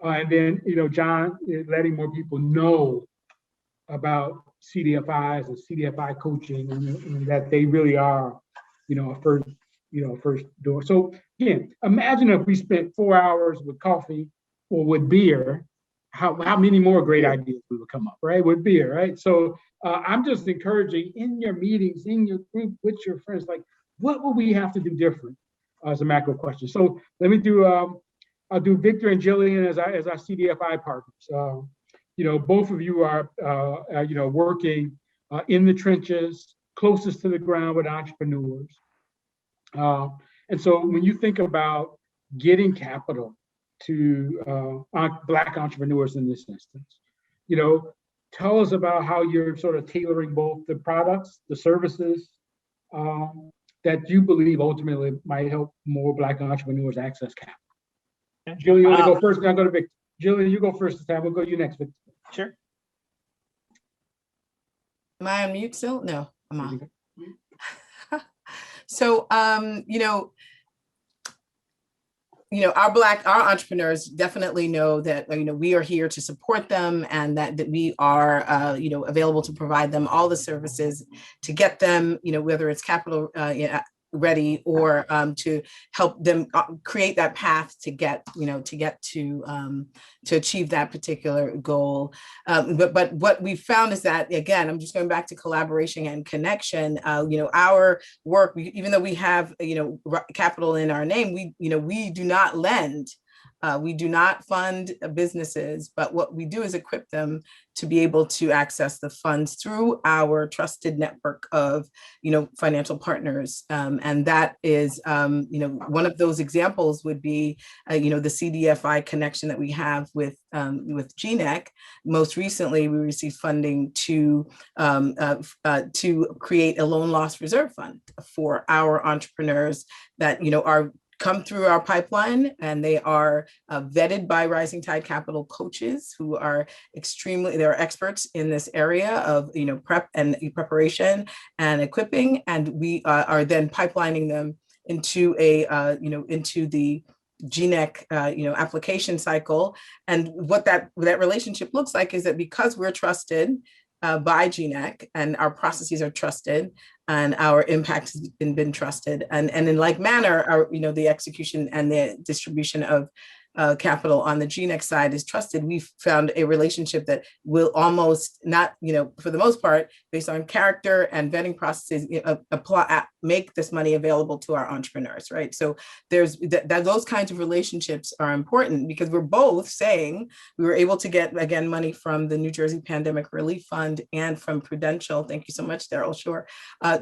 And then, John, letting more people know about CDFIs and CDFI coaching, and that they really are, a first door. So again, imagine if we spent 4 hours with coffee or with beer, how many more great ideas we would come up, right? With beer, right? So I'm just encouraging in your meetings, in your group, with your friends, like, what will we have to do different as a macro question? So let me do, I'll do Victor and Jillian as our CDFI partners. Both of you are, working in the trenches, closest to the ground with entrepreneurs. And so when you think about getting capital to Black entrepreneurs in this instance, tell us about how you're sort of tailoring both the products, the services that you believe ultimately might help more Black entrepreneurs access capital. Okay. Julie, you want to go first? I'll go to Victor. Julie, you go first this time. We'll go to you next, Victor. Sure. Am I on mute still? No, I'm on. So, our entrepreneurs definitely know that, we are here to support them, and that we are, available to provide them all the services to get them, whether it's capital ready, or to help them create that path to get to achieve that particular goal. But what we found is that, again, I'm just going back to collaboration and connection. Our work, even though we have capital in our name, we do not lend. We do not fund businesses, but what we do is equip them to be able to access the funds through our trusted network of, financial partners. And that is, one of those examples would be, the CDFI connection that we have with GNEC. Most recently, we received funding to create a loan loss reserve fund for our entrepreneurs that, are come through our pipeline, and they are vetted by Rising Tide Capital coaches who are they're experts in this area of preparation and equipping, and we are then pipelining them into into the GNEC application cycle. And what that relationship looks like is that because we're trusted by GNEC, and our processes are trusted, and our impact has been trusted, and in like manner, the execution and the distribution of capital on the GNEC side is trusted. We've found a relationship that will almost not, for the most part, based on character and vetting processes, make this money available to our entrepreneurs, right? So there's those kinds of relationships are important, because we're both saying we were able to get, again, money from the New Jersey Pandemic Relief Fund and from Prudential. Thank you so much, Daryl Shore,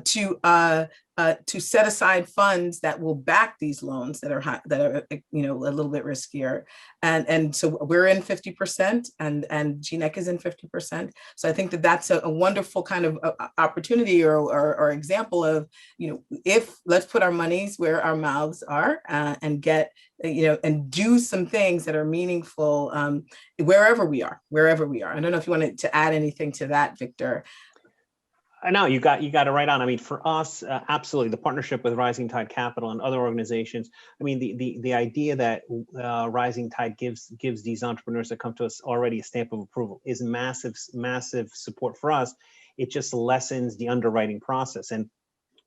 to set aside funds that will back these loans that are a little bit riskier, and so we're in 50%, and GNEC is in 50%. So I think that that's a wonderful kind of opportunity or example of, if let's put our monies where our mouths are, and get and do some things that are meaningful wherever we are. I don't know if you wanted to add anything to that, Victor. No, you got it right on. I mean, for us, absolutely, the partnership with Rising Tide Capital and other organizations. I mean, the idea that Rising Tide gives these entrepreneurs that come to us already a stamp of approval is massive support for us. It just lessens the underwriting process. And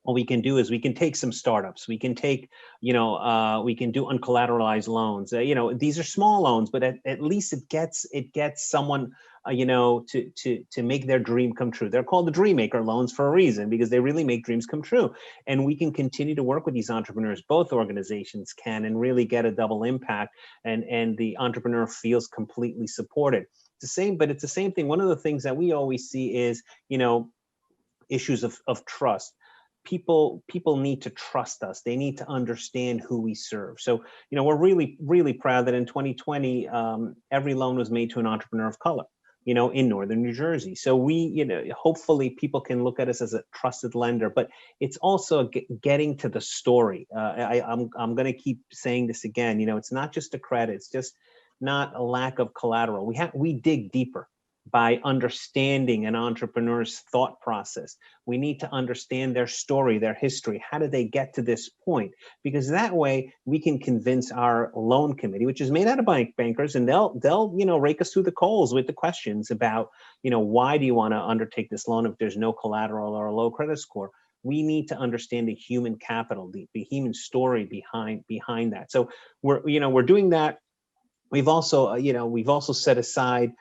what we can do is we can take some startups. We can take, we can do uncollateralized loans. These are small loans, but at least it gets someone, to make their dream come true. They're called the Dream Maker loans for a reason, because they really make dreams come true. And we can continue to work with these entrepreneurs. Both organizations can, and really get a double impact. And the entrepreneur feels completely supported. It's the same thing. One of the things that we always see is, issues of trust. People need to trust us. They need to understand who we serve. So, we're really, really proud that in 2020, every loan was made to an entrepreneur of color, in Northern New Jersey. So we, hopefully people can look at us as a trusted lender, but it's also getting to the story. I'm going to keep saying this again, it's not just a credit. It's just not a lack of collateral. We dig deeper by understanding an entrepreneur's thought process. We need to understand their story, their history. How did they get to this point? Because that way we can convince our loan committee, which is made out of bankers, and they'll rake us through the coals with the questions about, why do you want to undertake this loan if there's no collateral or a low credit score? We need to understand the human capital, the human story behind that. So we're doing that. We've also set aside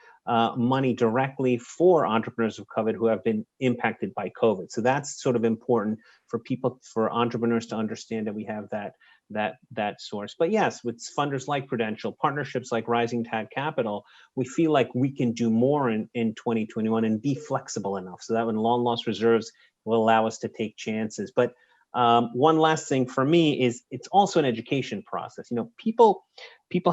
money directly for entrepreneurs of color who have been impacted by COVID. So that's sort of important for entrepreneurs to understand that we have that source. But yes, with funders like Prudential, partnerships like Rising Tide Capital, we feel like we can do more in 2021 and be flexible enough so that when loan loss reserves will allow us to take chances. But one last thing for me is it's also an education process. People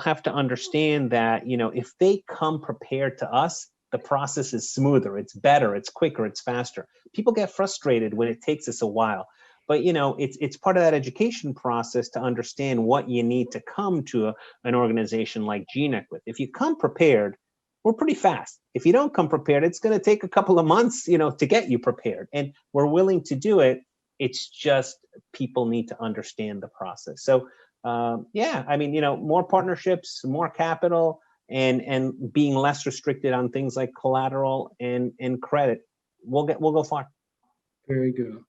have to understand that, if they come prepared to us, the process is smoother, it's better, it's quicker, it's faster. People get frustrated when it takes us a while. But it's part of that education process to understand what you need to come to an organization like GNEC with. If you come prepared, we're pretty fast. If you don't come prepared, it's going to take a couple of months, to get you prepared. And we're willing to do it. It's just people need to understand the process. So more partnerships, more capital, and being less restricted on things like collateral and credit, we'll go far. Very good.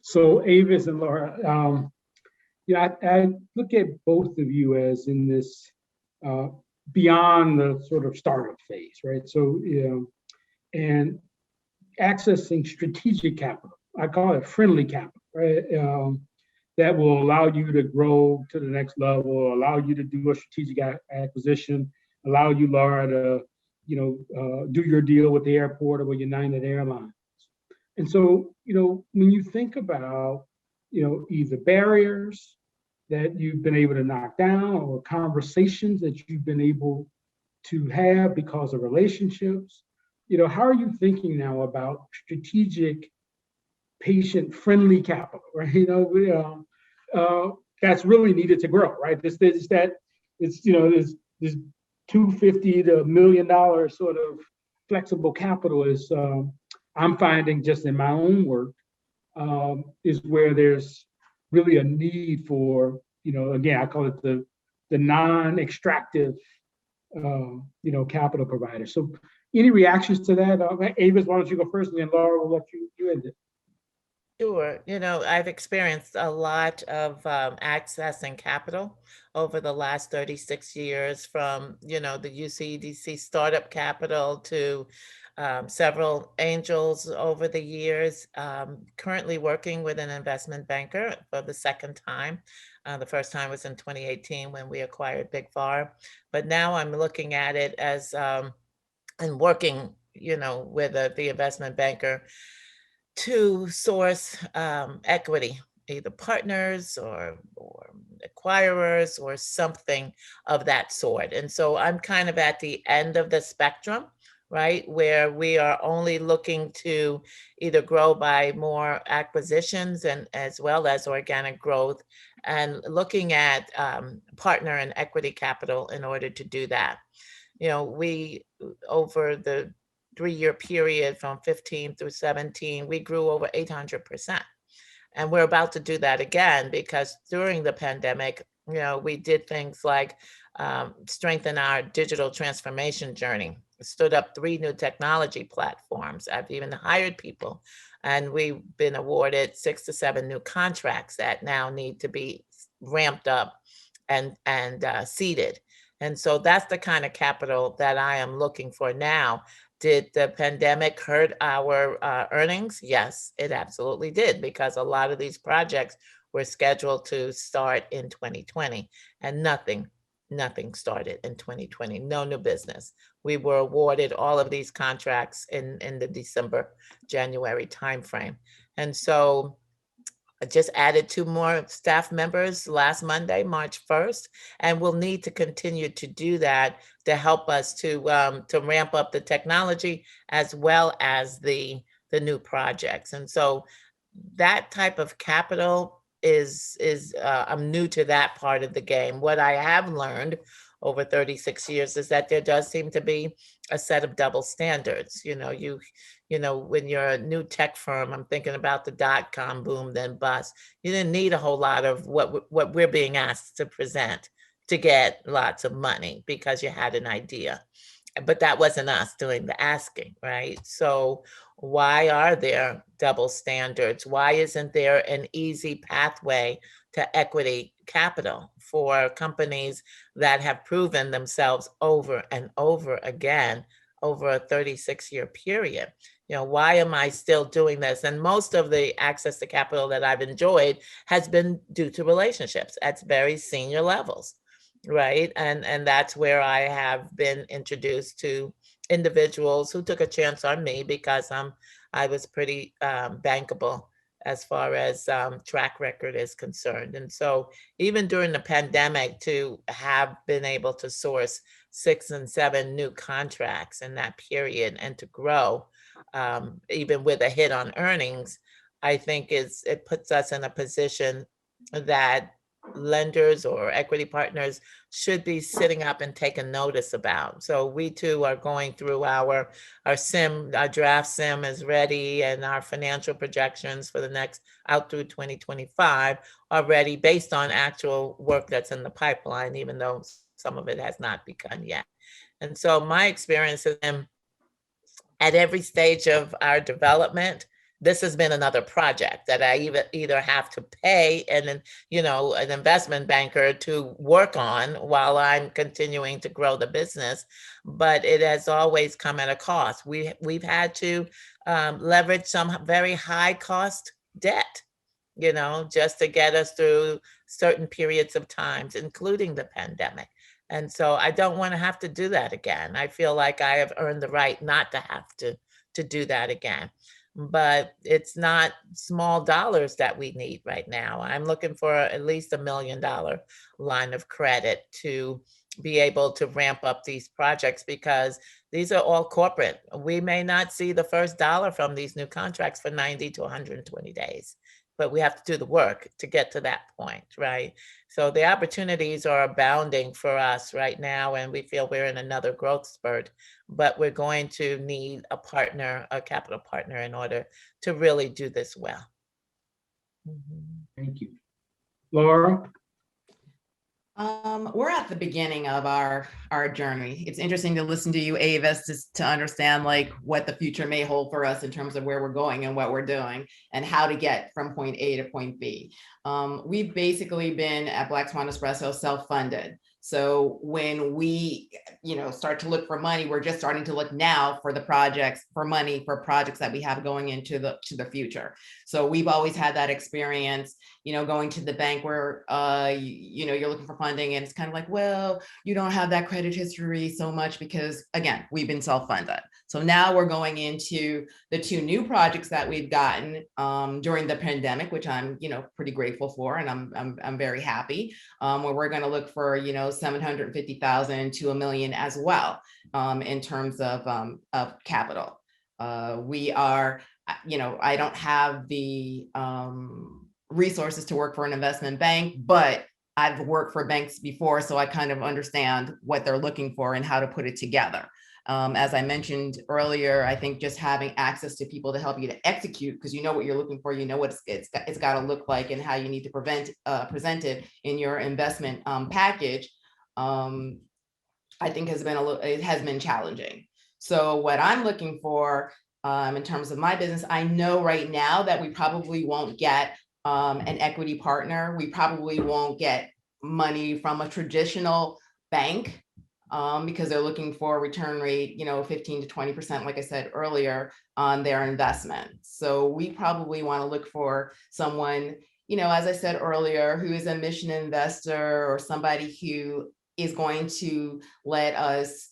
So Avis and Laura, I look at both of you as in this beyond the sort of startup phase, right? So, and accessing strategic capital, I call it friendly capital, right? That will allow you to grow to the next level, allow you to do a strategic acquisition, allow you, Laura, to, do your deal with the airport or with United Airlines. And so, when you think about, either barriers that you've been able to knock down or conversations that you've been able to have because of relationships, how are you thinking now about strategic, patient-friendly capital, right? That's really needed to grow, right? This $250 to $1 million sort of flexible capital is, I'm finding just in my own work, is where there's really a need for, again, I call it the non-extractive, capital provider. So any reactions to that? Avis, why don't you go first, and then Laura will let you end it. Sure. I've experienced a lot of accessing capital over the last 36 years, from, the UCDC startup capital to several angels over the years. Currently working with an investment banker for the second time. The first time was in 2018 when we acquired Big Var. But now I'm looking at it as, and working, with the investment banker to source equity, either partners or acquirers or something of that sort. And so I'm kind of at the end of the spectrum, right, where we are only looking to either grow by more acquisitions and as well as organic growth, and looking at partner and equity capital in order to do that. We, over the 3-year period from 15 through 17, we grew over 800%. And we're about to do that again, because during the pandemic, we did things like strengthen our digital transformation journey, stood up 3 new technology platforms. I've even hired people, and we've been awarded 6 to 7 new contracts that now need to be ramped up and seeded. And so that's the kind of capital that I am looking for now. Did the pandemic hurt our earnings? Yes, it absolutely did, because a lot of these projects were scheduled to start in 2020, and nothing started in 2020, no new business. We were awarded all of these contracts in the December, January timeframe. And so I just added 2 more staff members last Monday, March 1st, and we'll need to continue to do that to help us to ramp up the technology as well as the new projects. And so that type of capital is I'm new to that part of the game. What I have learned over 36 years is that there does seem to be a set of double standards. When you're a new tech firm, I'm thinking about the .com boom, then bust. You didn't need a whole lot of what we're being asked to present to get lots of money, because you had an idea. But that wasn't us doing the asking, right? So why are there double standards? Why isn't there an easy pathway to equity capital for companies that have proven themselves over and over again over a 36-year period? Why am I still doing this? And most of the access to capital that I've enjoyed has been due to relationships at very senior levels, right? And that's where I have been introduced to individuals who took a chance on me because I was pretty bankable as far as track record is concerned. And so even during the pandemic, to have been able to source 6 and 7 new contracts in that period and to grow, even with a hit on earnings, I think it puts us in a position that lenders or equity partners should be sitting up and taking notice about. So we too are going through our draft sim is ready, and our financial projections for the next out through 2025 are ready based on actual work that's in the pipeline, even though some of it has not begun yet. And so my experience has been at every stage of our development, this has been another project that I either have to pay an investment banker to work on while I'm continuing to grow the business, but it has always come at a cost. We've had to leverage some very high cost debt, just to get us through certain periods of times, including the pandemic. And so I don't want to have to do that again. I feel like I have earned the right not to have to do that again. But it's not small dollars that we need right now. I'm looking for at least $1 million line of credit to be able to ramp up these projects, because these are all corporate. We may not see the first dollar from these new contracts for 90 to 120 days, but we have to do the work to get to that point, right? So the opportunities are abounding for us right now, and we feel we're in another growth spurt, but we're going to need a partner, a capital partner, in order to really do this well. Thank you. Laura? We're at the beginning of our journey. It's interesting to listen to you, Avis, to understand like what the future may hold for us in terms of where we're going and what we're doing and how to get from point A to point B. We've basically been at Black Swan Espresso self-funded. So when we, start to look for money, we're just starting to look now for money for projects that we have going into the future. So we've always had that experience, going to the bank where, you're looking for funding, and it's kind of like, well, you don't have that credit history so much because, again, we've been self-funded. So now we're going into the 2 new projects that we've gotten during the pandemic, which I'm, pretty grateful for, and I'm very happy. Where we're going to look for, $750,000 to $1 million as well, in terms of capital. We are, I don't have the resources to work for an investment bank, but I've worked for banks before, so I kind of understand what they're looking for and how to put it together. As I mentioned earlier, I think just having access to people to help you to execute, because you know what you're looking for, you know what it's got to look like and how you need to present it in your investment package, I think it has been challenging. So what I'm looking for in terms of my business, I know right now that we probably won't get an equity partner. We probably won't get money from a traditional bank because they're looking for a return rate, 15 to 20%, like I said earlier, on their investment. So we probably want to look for someone, as I said earlier, who is a mission investor or somebody who is going to let us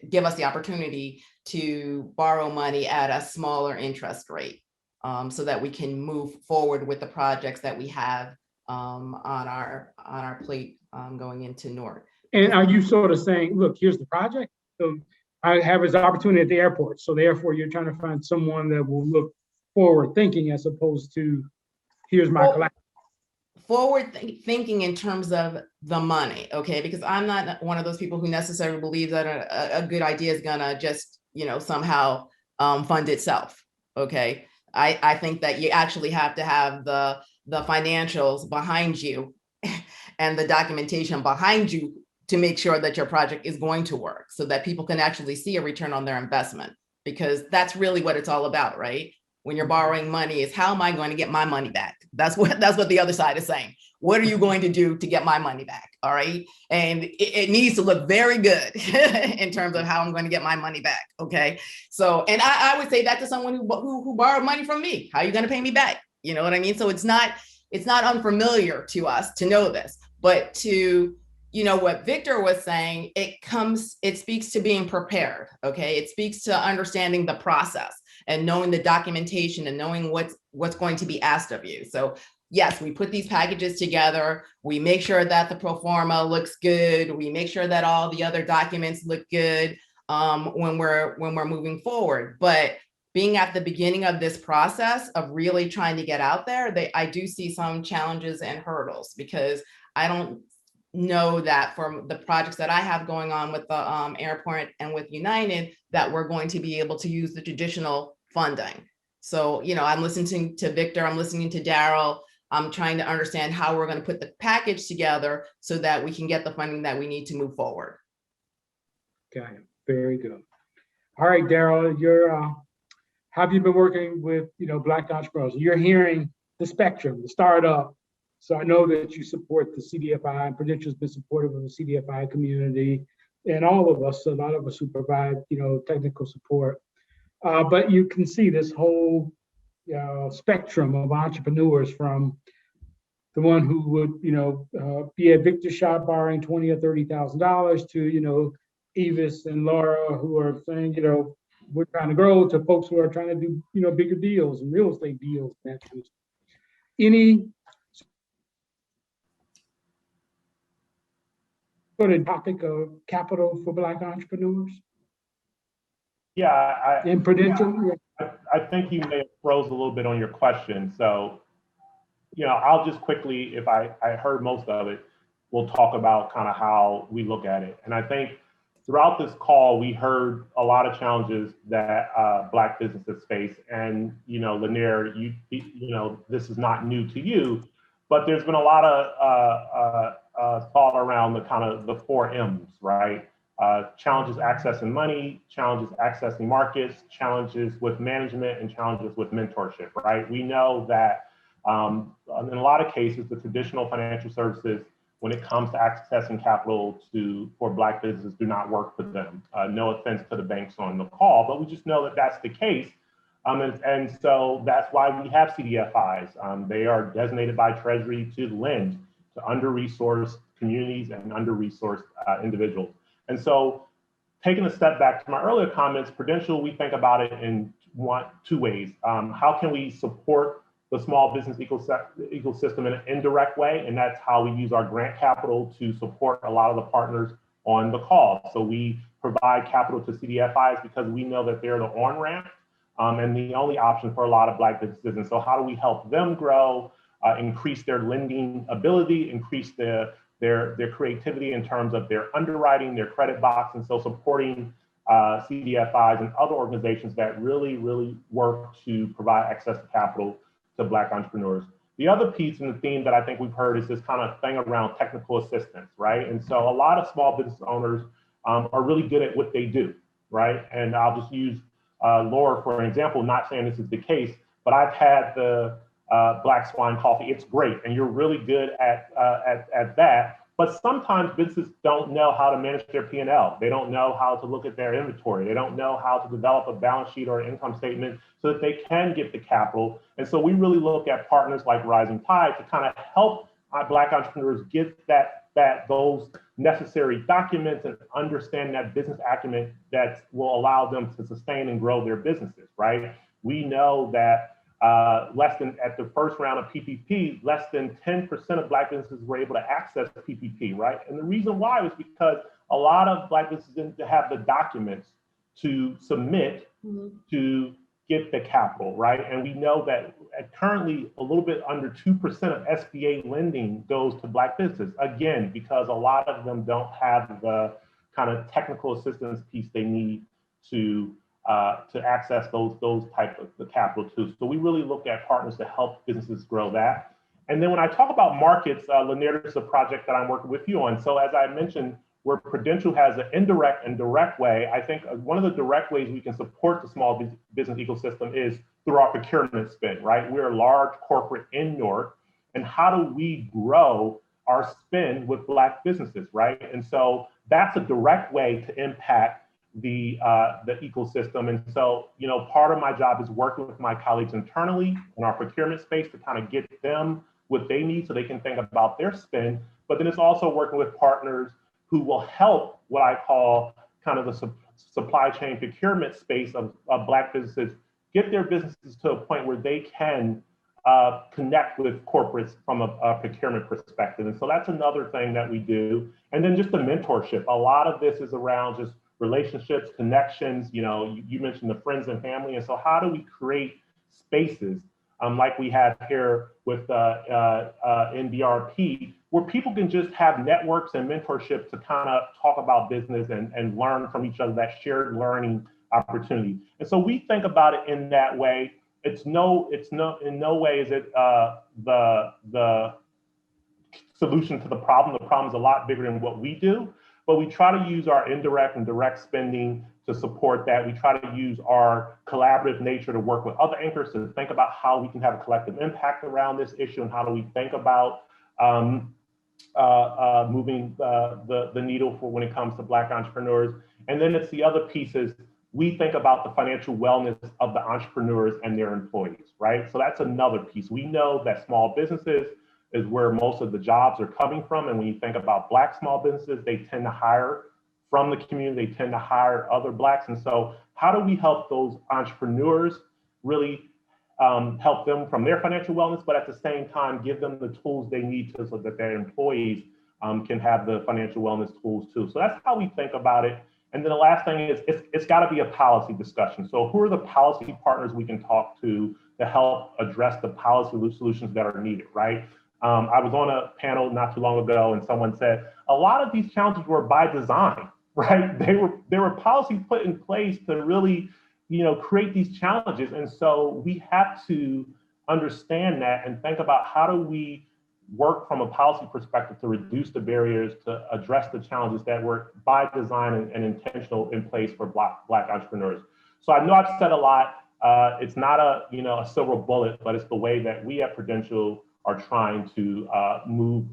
give us the opportunity to borrow money at a smaller interest rate, so that we can move forward with the projects that we have on our plate going into Newark. And are you sort of saying, look, here's the project, so I have this opportunity at the airport, so therefore you're trying to find someone that will look forward thinking as opposed to here's my collateral? Forward thinking in terms of the money, okay? Because I'm not one of those people who necessarily believe that a good idea is gonna just, somehow fund itself, okay? I think that you actually have to have the financials behind you and the documentation behind you to make sure that your project is going to work, so that people can actually see a return on their investment, because that's really what it's all about, right? When you're borrowing money, is how am I going to get my money back? That's what the other side is saying. What are you going to do to get my money back? All right. And it needs to look very good in terms of how I'm going to get my money back. Okay. So, and I would say that to someone who borrowed money from me. How are you going to pay me back? You know what I mean? So it's not unfamiliar to us to know this, but to, what Victor was saying, it speaks to being prepared. Okay. It speaks to understanding the process. and knowing the documentation and knowing what's going to be asked of you. So yes, we put these packages together. We make sure that the pro forma looks good. We make sure that all the other documents look good when we're moving forward. But being at the beginning of this process of really trying to get out there, I do see some challenges and hurdles, because I don't know that from the projects that I have going on with the airport and with United, that we're going to be able to use the traditional funding. So, I'm listening to Victor, I'm listening to Daryl. I'm trying to understand how we're going to put the package together so that we can get the funding that we need to move forward. Got it. Very good. All right, Daryl, have you been working with, Black entrepreneurs? You're hearing the spectrum, the startup. So I know that you support the CDFI, and Prudential's been supportive of the CDFI community, and all of us, a lot of us who provide, technical support. But you can see this whole spectrum of entrepreneurs, from the one who would, be at Victor's shop borrowing $20,000 or $30,000 to, Evis and Laura, who are saying, we're trying to grow, to folks who are trying to do, bigger deals and real estate deals. That kind of stuff. Any sort of topic of capital for Black entrepreneurs? Yeah, In Prudential? I think you may have froze a little bit on your question. So, I'll just quickly, if I heard most of it, we'll talk about kind of how we look at it. And I think throughout this call, we heard a lot of challenges that Black businesses face. And, Lanier, this is not new to you, but there's been a lot of thought around the kind of the 4 M's, right? Challenges accessing money, challenges accessing markets, challenges with management, and challenges with mentorship, right? We know that in a lot of cases, the traditional financial services, when it comes to accessing capital for Black businesses, do not work for them. No offense to the banks on the call, but we just know that that's the case. And so that's why we have CDFIs. They are designated by Treasury to lend to under-resourced communities and under-resourced individuals. And so, taking a step back to my earlier comments, Prudential, we think about it in 2 ways. How can we support the small business ecosystem in an indirect way? And that's how we use our grant capital to support a lot of the partners on the call. So we provide capital to CDFIs because we know that they're the on-ramp and the only option for a lot of Black businesses. And so how do we help them grow, increase their lending ability, increase their creativity in terms of their underwriting, their credit box, and so supporting CDFIs and other organizations that really work to provide access to capital to Black entrepreneurs. The other piece and the theme that I think we've heard is this kind of thing around technical assistance, right? And so a lot of small business owners are really good at what they do, right? And I'll just use Laura for an example, not saying this is the case, but I've had the Black Swine coffee. It's great, and you're really good at that. But sometimes businesses don't know how to manage their P&L. They don't know how to look at their inventory. They don't know how to develop a balance sheet or an income statement so that they can get the capital. And so we really look at partners like Rising Tide to kind of help our Black entrepreneurs get those necessary documents and understand that business acumen that will allow them to sustain and grow their businesses, right? We know that at the first round of PPP, less than 10% of Black businesses were able to access PPP, right? And the reason why was because a lot of Black businesses didn't have the documents to submit to get the capital, right? And we know that currently a little bit under 2% of SBA lending goes to Black businesses, again, because a lot of them don't have the kind of technical assistance piece they need to access those type of the capital too. So we really look at partners to help businesses grow that. And then when I talk about markets, Lanier, is a project that I'm working with you on. So as I mentioned, where Prudential has an indirect and direct way, I think one of the direct ways we can support the small business ecosystem is through our procurement spend, right? We're a large corporate in Newark, and how do we grow our spend with Black businesses, right? And so that's a direct way to impact the ecosystem. And so, part of my job is working with my colleagues internally in our procurement space to kind of get them what they need so they can think about their spend. But then it's also working with partners who will help what I call kind of the supply chain procurement space of Black businesses get their businesses to a point where they can connect with corporates from a procurement perspective. And so that's another thing that we do. And then just the mentorship. A lot of this is around just relationships, connections. You know, you mentioned the friends and family. And so how do we create spaces like we have here with NBRP, where people can just have networks and mentorship to kind of talk about business and learn from each other, that shared learning opportunity. And so we think about it in that way. In no way is it the solution to the problem. The problem is a lot bigger than what we do, but we try to use our indirect and direct spending to support that. We try to use our collaborative nature to work with other anchors to think about how we can have a collective impact around this issue, and how do we think about moving the needle for when it comes to Black entrepreneurs. And then it's the other pieces. We think about the financial wellness of the entrepreneurs and their employees, right? So that's another piece. We know that small businesses is where most of the jobs are coming from. And when you think about Black small businesses, they tend to hire from the community, they tend to hire other Blacks. And so how do we help those entrepreneurs really help them from their financial wellness, but at the same time, give them the tools they need to, so that their employees can have the financial wellness tools too. So that's how we think about it. And then the last thing is it's got to be a policy discussion. So who are the policy partners we can talk to help address the policy solutions that are needed, right? I was on a panel not too long ago, and someone said a lot of these challenges were by design, right? There were policies put in place to really, create these challenges. And so we have to understand that and think about how do we work from a policy perspective to reduce the barriers, to address the challenges that were by design and intentional in place for Black entrepreneurs. So I know I've said a lot. It's not a silver bullet, but it's the way that we at Prudential are trying to move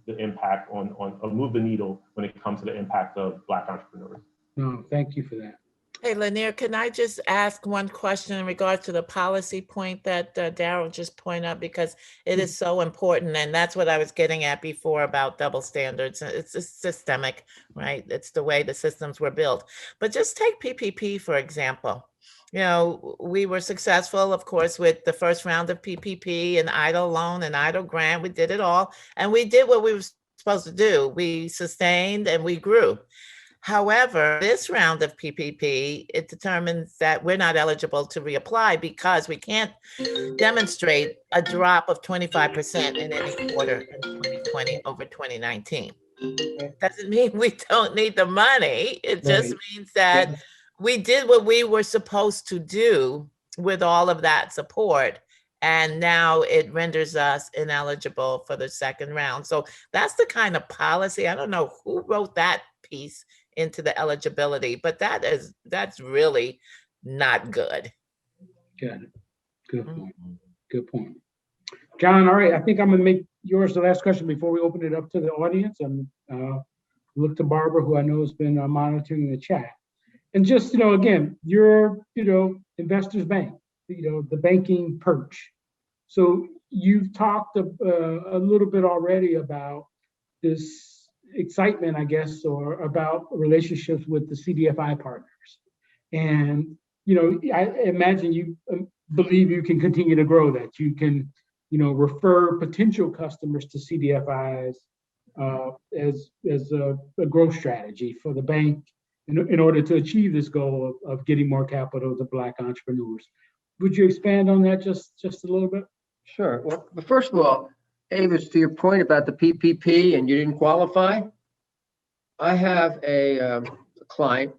the impact move the needle when it comes to the impact of Black entrepreneurs. No, thank you for that. Hey, Lanier, can I just ask one question in regards to the policy point that Daryl just pointed out, because it is so important, and that's what I was getting at before about double standards. It's systemic, right? It's the way the systems were built. But just take PPP, for example. We were successful, of course, with the first round of PPP and EIDL loan and EIDL grant. We did it all, and we did what we were supposed to do. We sustained and we grew. However, this round of PPP, it determines that we're not eligible to reapply because we can't demonstrate a drop of 25% in any quarter in 2020 over 2019. Doesn't mean we don't need the money. It just means that we did what we were supposed to do with all of that support. And now it renders us ineligible for the second round. So that's the kind of policy. I don't know who wrote that piece into the eligibility, but that's really not good. Got it. Good point. Good point. John, all right. I think I'm going to make yours the last question before we open it up to the audience. And look to Barbara, who I know has been monitoring the chat. And just, again, you're, Investors Bank, the banking perch. So you've talked a little bit already about this excitement, I guess, or about relationships with the CDFI partners. And, I imagine you believe you can continue to grow that. You can, refer potential customers to CDFIs as a growth strategy for the bank in order to achieve this goal of getting more capital to Black entrepreneurs. Would you expand on that just a little bit? Sure. Well, but first of all, Avis, to your point about the PPP and you didn't qualify, I have a client.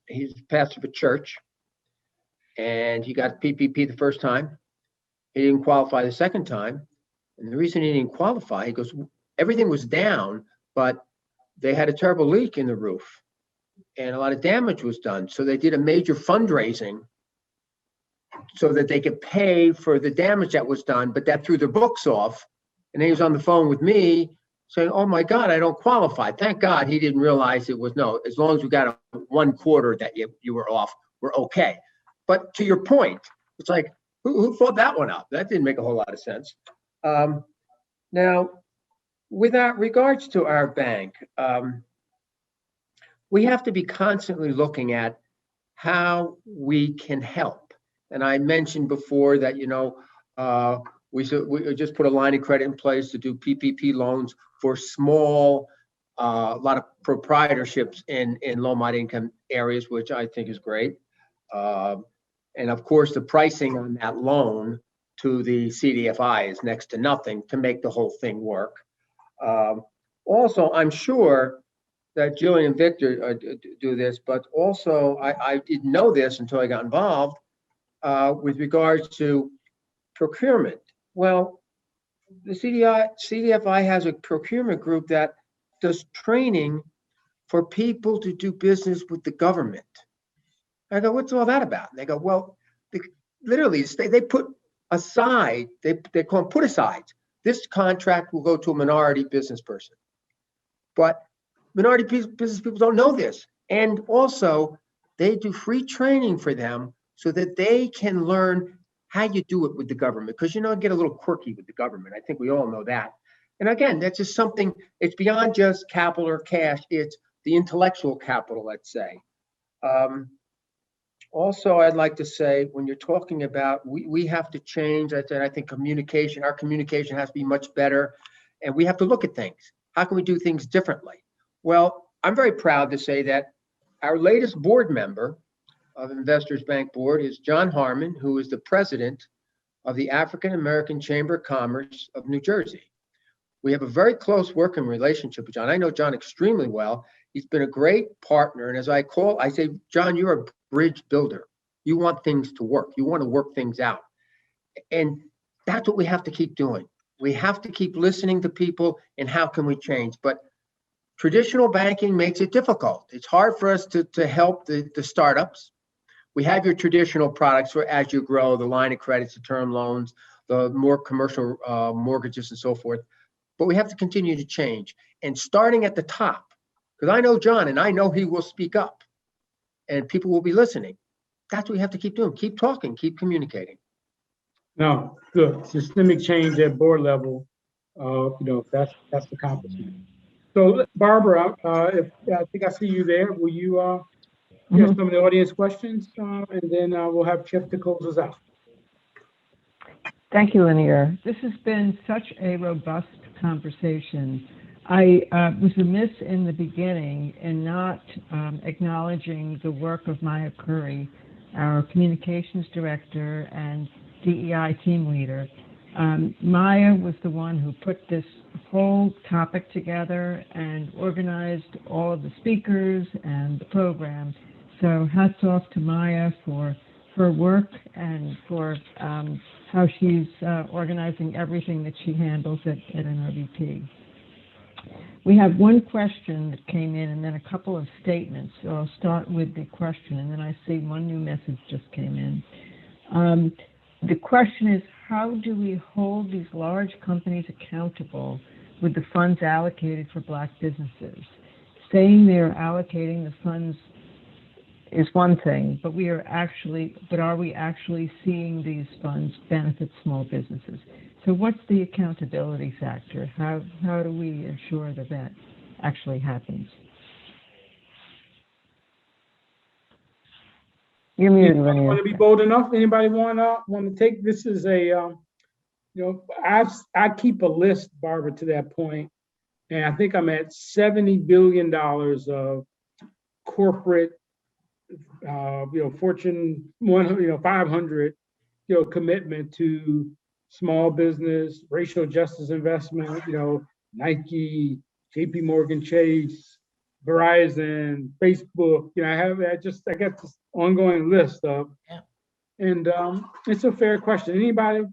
He's a pastor of a church, and he got PPP the first time. He didn't qualify the second time. And the reason he didn't qualify, he goes, everything was down, but they had a terrible leak in the roof and a lot of damage was done. So they did a major fundraising so that they could pay for the damage that was done, but that threw their books off. And then he was on the phone with me saying, oh my God, I don't qualify. Thank God he didn't realize it was no, as long as we got a 1 quarter that you were off, we're okay. But to your point, it's like, who thought that one up? That didn't make a whole lot of sense. Now, with regards to our bank, we have to be constantly looking at how we can help. And I mentioned before that, we just put a line of credit in place to do PPP loans for small, a lot of proprietorships in low moderate income areas, which I think is great. And of course, the pricing on that loan to the CDFI is next to nothing to make the whole thing work. Also, I'm sure that Julie and Victor do this, but also I didn't know this until I got involved with regards to procurement. Well, the CDFI has a procurement group that does training for people to do business with the government. I go, what's all that about? And they go, well, literally, they put aside, they call them put asides. This contract will go to a minority business person. But minority business people don't know this. And also, they do free training for them so that they can learn how you do it with the government. Because, get a little quirky with the government. I think we all know that. And again, that's just something, it's beyond just capital or cash. It's the intellectual capital, let's say. Also, I'd like to say, when you're talking about, we have to change, I think communication, our communication has to be much better. And we have to look at things. How can we do things differently? Well, I'm very proud to say that our latest board member of Investors Bank Board is John Harmon, who is the president of the African American Chamber of Commerce of New Jersey. We have a very close working relationship with John. I know John extremely well. He's been a great partner. And as I say, John, you're a bridge builder. You want things to work. You want to work things out. And that's what we have to keep doing. We have to keep listening to people and how can we change? But traditional banking makes it difficult. It's hard for us to help the startups. We have your traditional products for as you grow, the line of credits, the term loans, the more commercial mortgages and so forth. But we have to continue to change. And starting at the top, because I know John and I know he will speak up and people will be listening. That's what we have to keep doing. Keep talking, keep communicating. No, good. Systemic change at board level, that's the accomplishment. So Barbara, I think I see you there. Will you get some of the audience questions, and then we'll have Chip to close us out. Thank you, Lanier. This has been such a robust conversation. I was remiss in the beginning in not acknowledging the work of Maya Curry, our communications director and DEI team leader. Maya was the one who put this whole topic together and organized all of the speakers and the program. So hats off to Maya for her work and for how she's organizing everything that she handles at NRBP. We have one question that came in and then a couple of statements. So I'll start with the question, and then I see one new message just came in. The question is, how do we hold these large companies accountable with the funds allocated for Black businesses? Saying they're allocating the funds is one thing, but are we actually seeing these funds benefit small businesses? So what's the accountability factor? How do we ensure that that actually happens? You're muted, Lanier. Want to be bold enough? Anybody want to take this? Is a I keep a list, Barbara, to that point, and I think I'm at $70 billion of corporate, Fortune 100, 500, commitment to small business, racial justice investment, Nike, JP Morgan Chase, Verizon, Facebook. I got this ongoing list of, and it's a fair question. Anybody?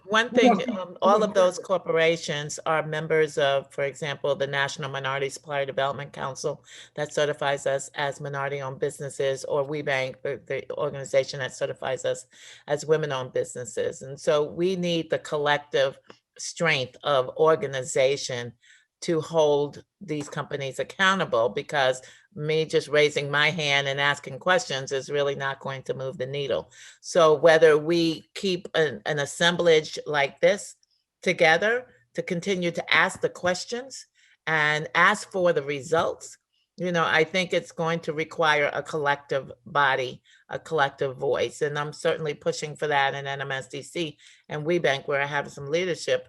One thing, all of those corporations are members of, for example, the National Minority Supplier Development Council that certifies us as minority-owned businesses, or WeBank, the organization that certifies us as women-owned businesses. And so we need the collective strength of organization to hold these companies accountable, because me just raising my hand and asking questions is really not going to move the needle. So whether we keep an assemblage like this together to continue to ask the questions and ask for the results, You know, I think it's going to require a collective body, a collective voice. And I'm certainly pushing for that in NMSDC and WeBank, where I have some leadership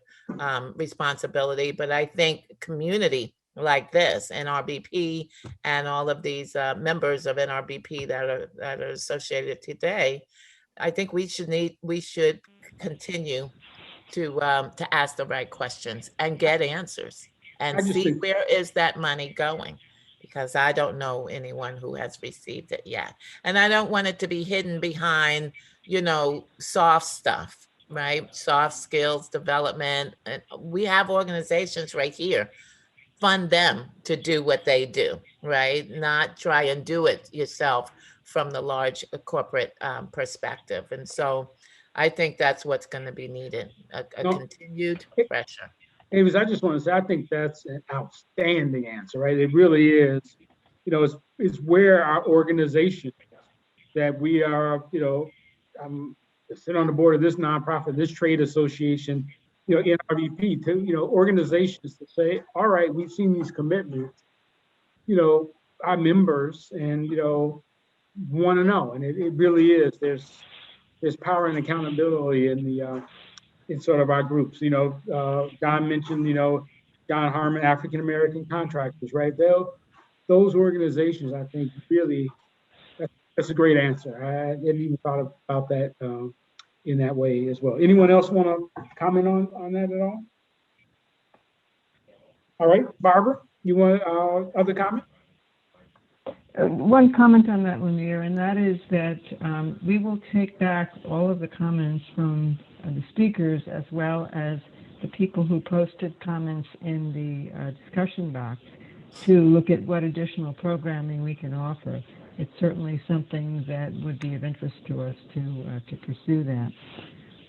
responsibility. But I think community like this, NRBP, and all of these members of NRBP that are associated today, I think we should continue to ask the right questions and get answers and I just see think- where is that money going, because I don't know anyone who has received it yet. And I don't want it to be hidden behind, you know, soft stuff, right? Soft skills development. And we have organizations right here. Fund them to do what they do, right? Not try and do it yourself from the large corporate perspective. And so I think that's what's going to be needed, a No. continued pressure. Avis, I just want to say, I think that's an outstanding answer, right? It really is. You know, it's where our organization that we are, you know, sit on the board of this nonprofit, this trade association, you know, NRVP, to, you know, organizations to say, all right, we've seen these commitments, you know, our members and, you know, want to know. And it really is, there's power and accountability in the, in sort of our groups. You know, Don mentioned, you know, John Harmon, African-American contractors, right? Those organizations, I think, really, that's a great answer. I hadn't even thought about that in that way as well. Anyone else want to comment on that at all? All right, Barbara, you want other comment? One comment on that, Lanier, and that is that we will take back all of the comments from the speakers as well as the people who posted comments in the discussion box to look at what additional programming we can offer. It's certainly something that would be of interest to us to pursue that.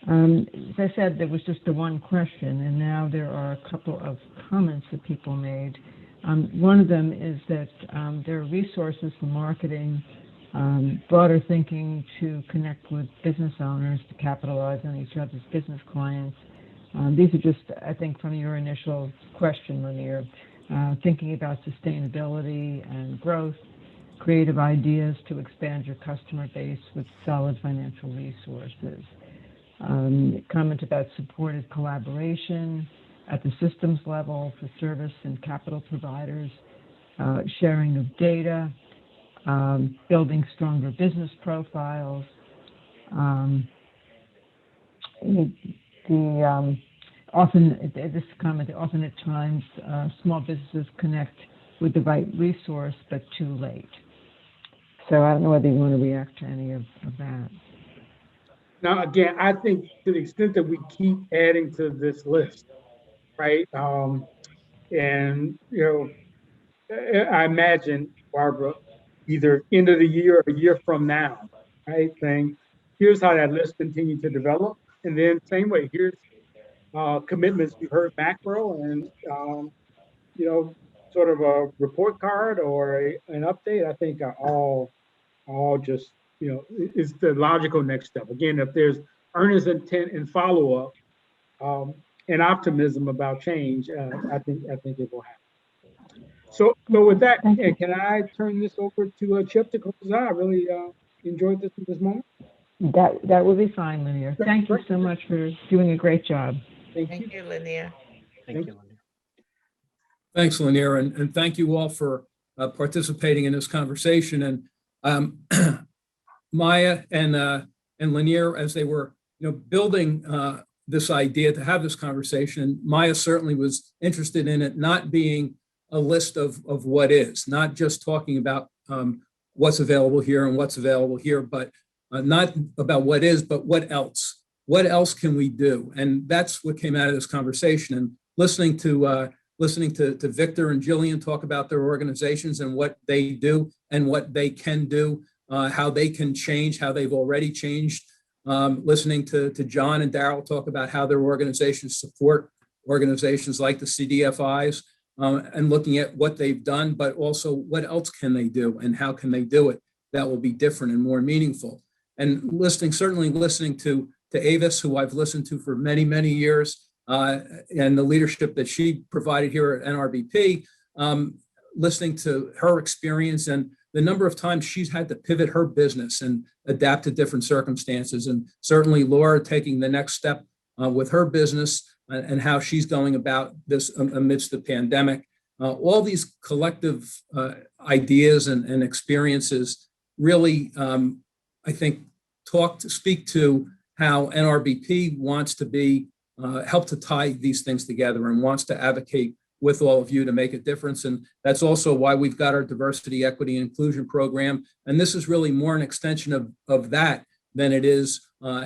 As I said, there was just the one question, and now there are a couple of comments that people made. One of them is that there are resources for marketing, broader thinking to connect with business owners to capitalize on each other's business clients. These are just, I think, from your initial question, Lanier, thinking about sustainability and growth, creative ideas to expand your customer base with solid financial resources. Comment about supported collaboration at the systems level for service and capital providers, sharing of data, building stronger business profiles. Often at times, small businesses connect with the right resource, but too late. So I don't know whether you want to react to any of that. Now, again, I think to the extent that we keep adding to this list, right? And, you know, I imagine, Barbara, either end of the year or a year from now, right? Saying, here's how that list continued to develop. And then same way, here's commitments you heard macro and, you know, sort of a report card or an update, I think are all just, you know, is the logical next step. Again, if there's earnest intent and follow-up and optimism about change, I think it will happen. So with that, can I turn this over to Chip to close out? I really enjoyed this moment. That will be fine, Lanier. Thank you so much for doing a great job. Thank you, Lanier. Thank you, Lanier. Thanks, Lanier, and thank you all for participating in this conversation. And Maya and Lanier, as they were, you know, building this idea to have this conversation, Maya certainly was interested in it not being a list of what is, not just talking about what's available here and what's available here, but not about what is, but what else. What else can we do? And that's what came out of this conversation. And listening to Victor and Jillian talk about their organizations and what they do and what they can do, how they can change, how they've already changed. Listening to John and Daryl talk about how their organizations support organizations like the CDFIs, and looking at what they've done, but also what else can they do and how can they do it that will be different and more meaningful. And certainly listening to Avis, who I've listened to for many, many years, and the leadership that she provided here at NRBP, listening to her experience and the number of times she's had to pivot her business and adapt to different circumstances. And certainly Laura taking the next step with her business and how she's going about this amidst the pandemic. All these collective ideas and experiences really, I think, speak to how NRBP wants to be, help to tie these things together and wants to advocate with all of you to make a difference. And that's also why we've got our diversity, equity, and inclusion program. And this is really more an extension of that than it is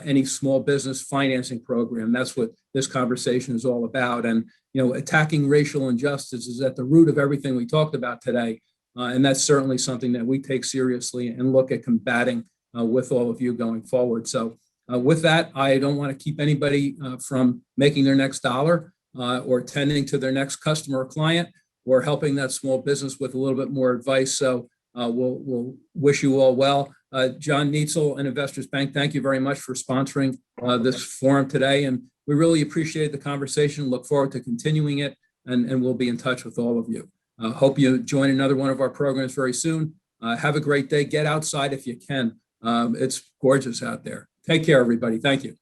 any small business financing program. That's what this conversation is all about. And, attacking racial injustice is at the root of everything we talked about today. And that's certainly something that we take seriously and look at combating with all of you going forward. So with that, I don't want to keep anybody from making their next dollar or tending to their next customer or client or helping that small business with a little bit more advice. So we'll wish you all well. John Neitzel and Investors Bank, thank you very much for sponsoring this forum today. And we really appreciate the conversation, look forward to continuing it, and we'll be in touch with all of you. Hope you join another one of our programs very soon. Have a great day. Get outside if you can. It's gorgeous out there. Take care, everybody. Thank you.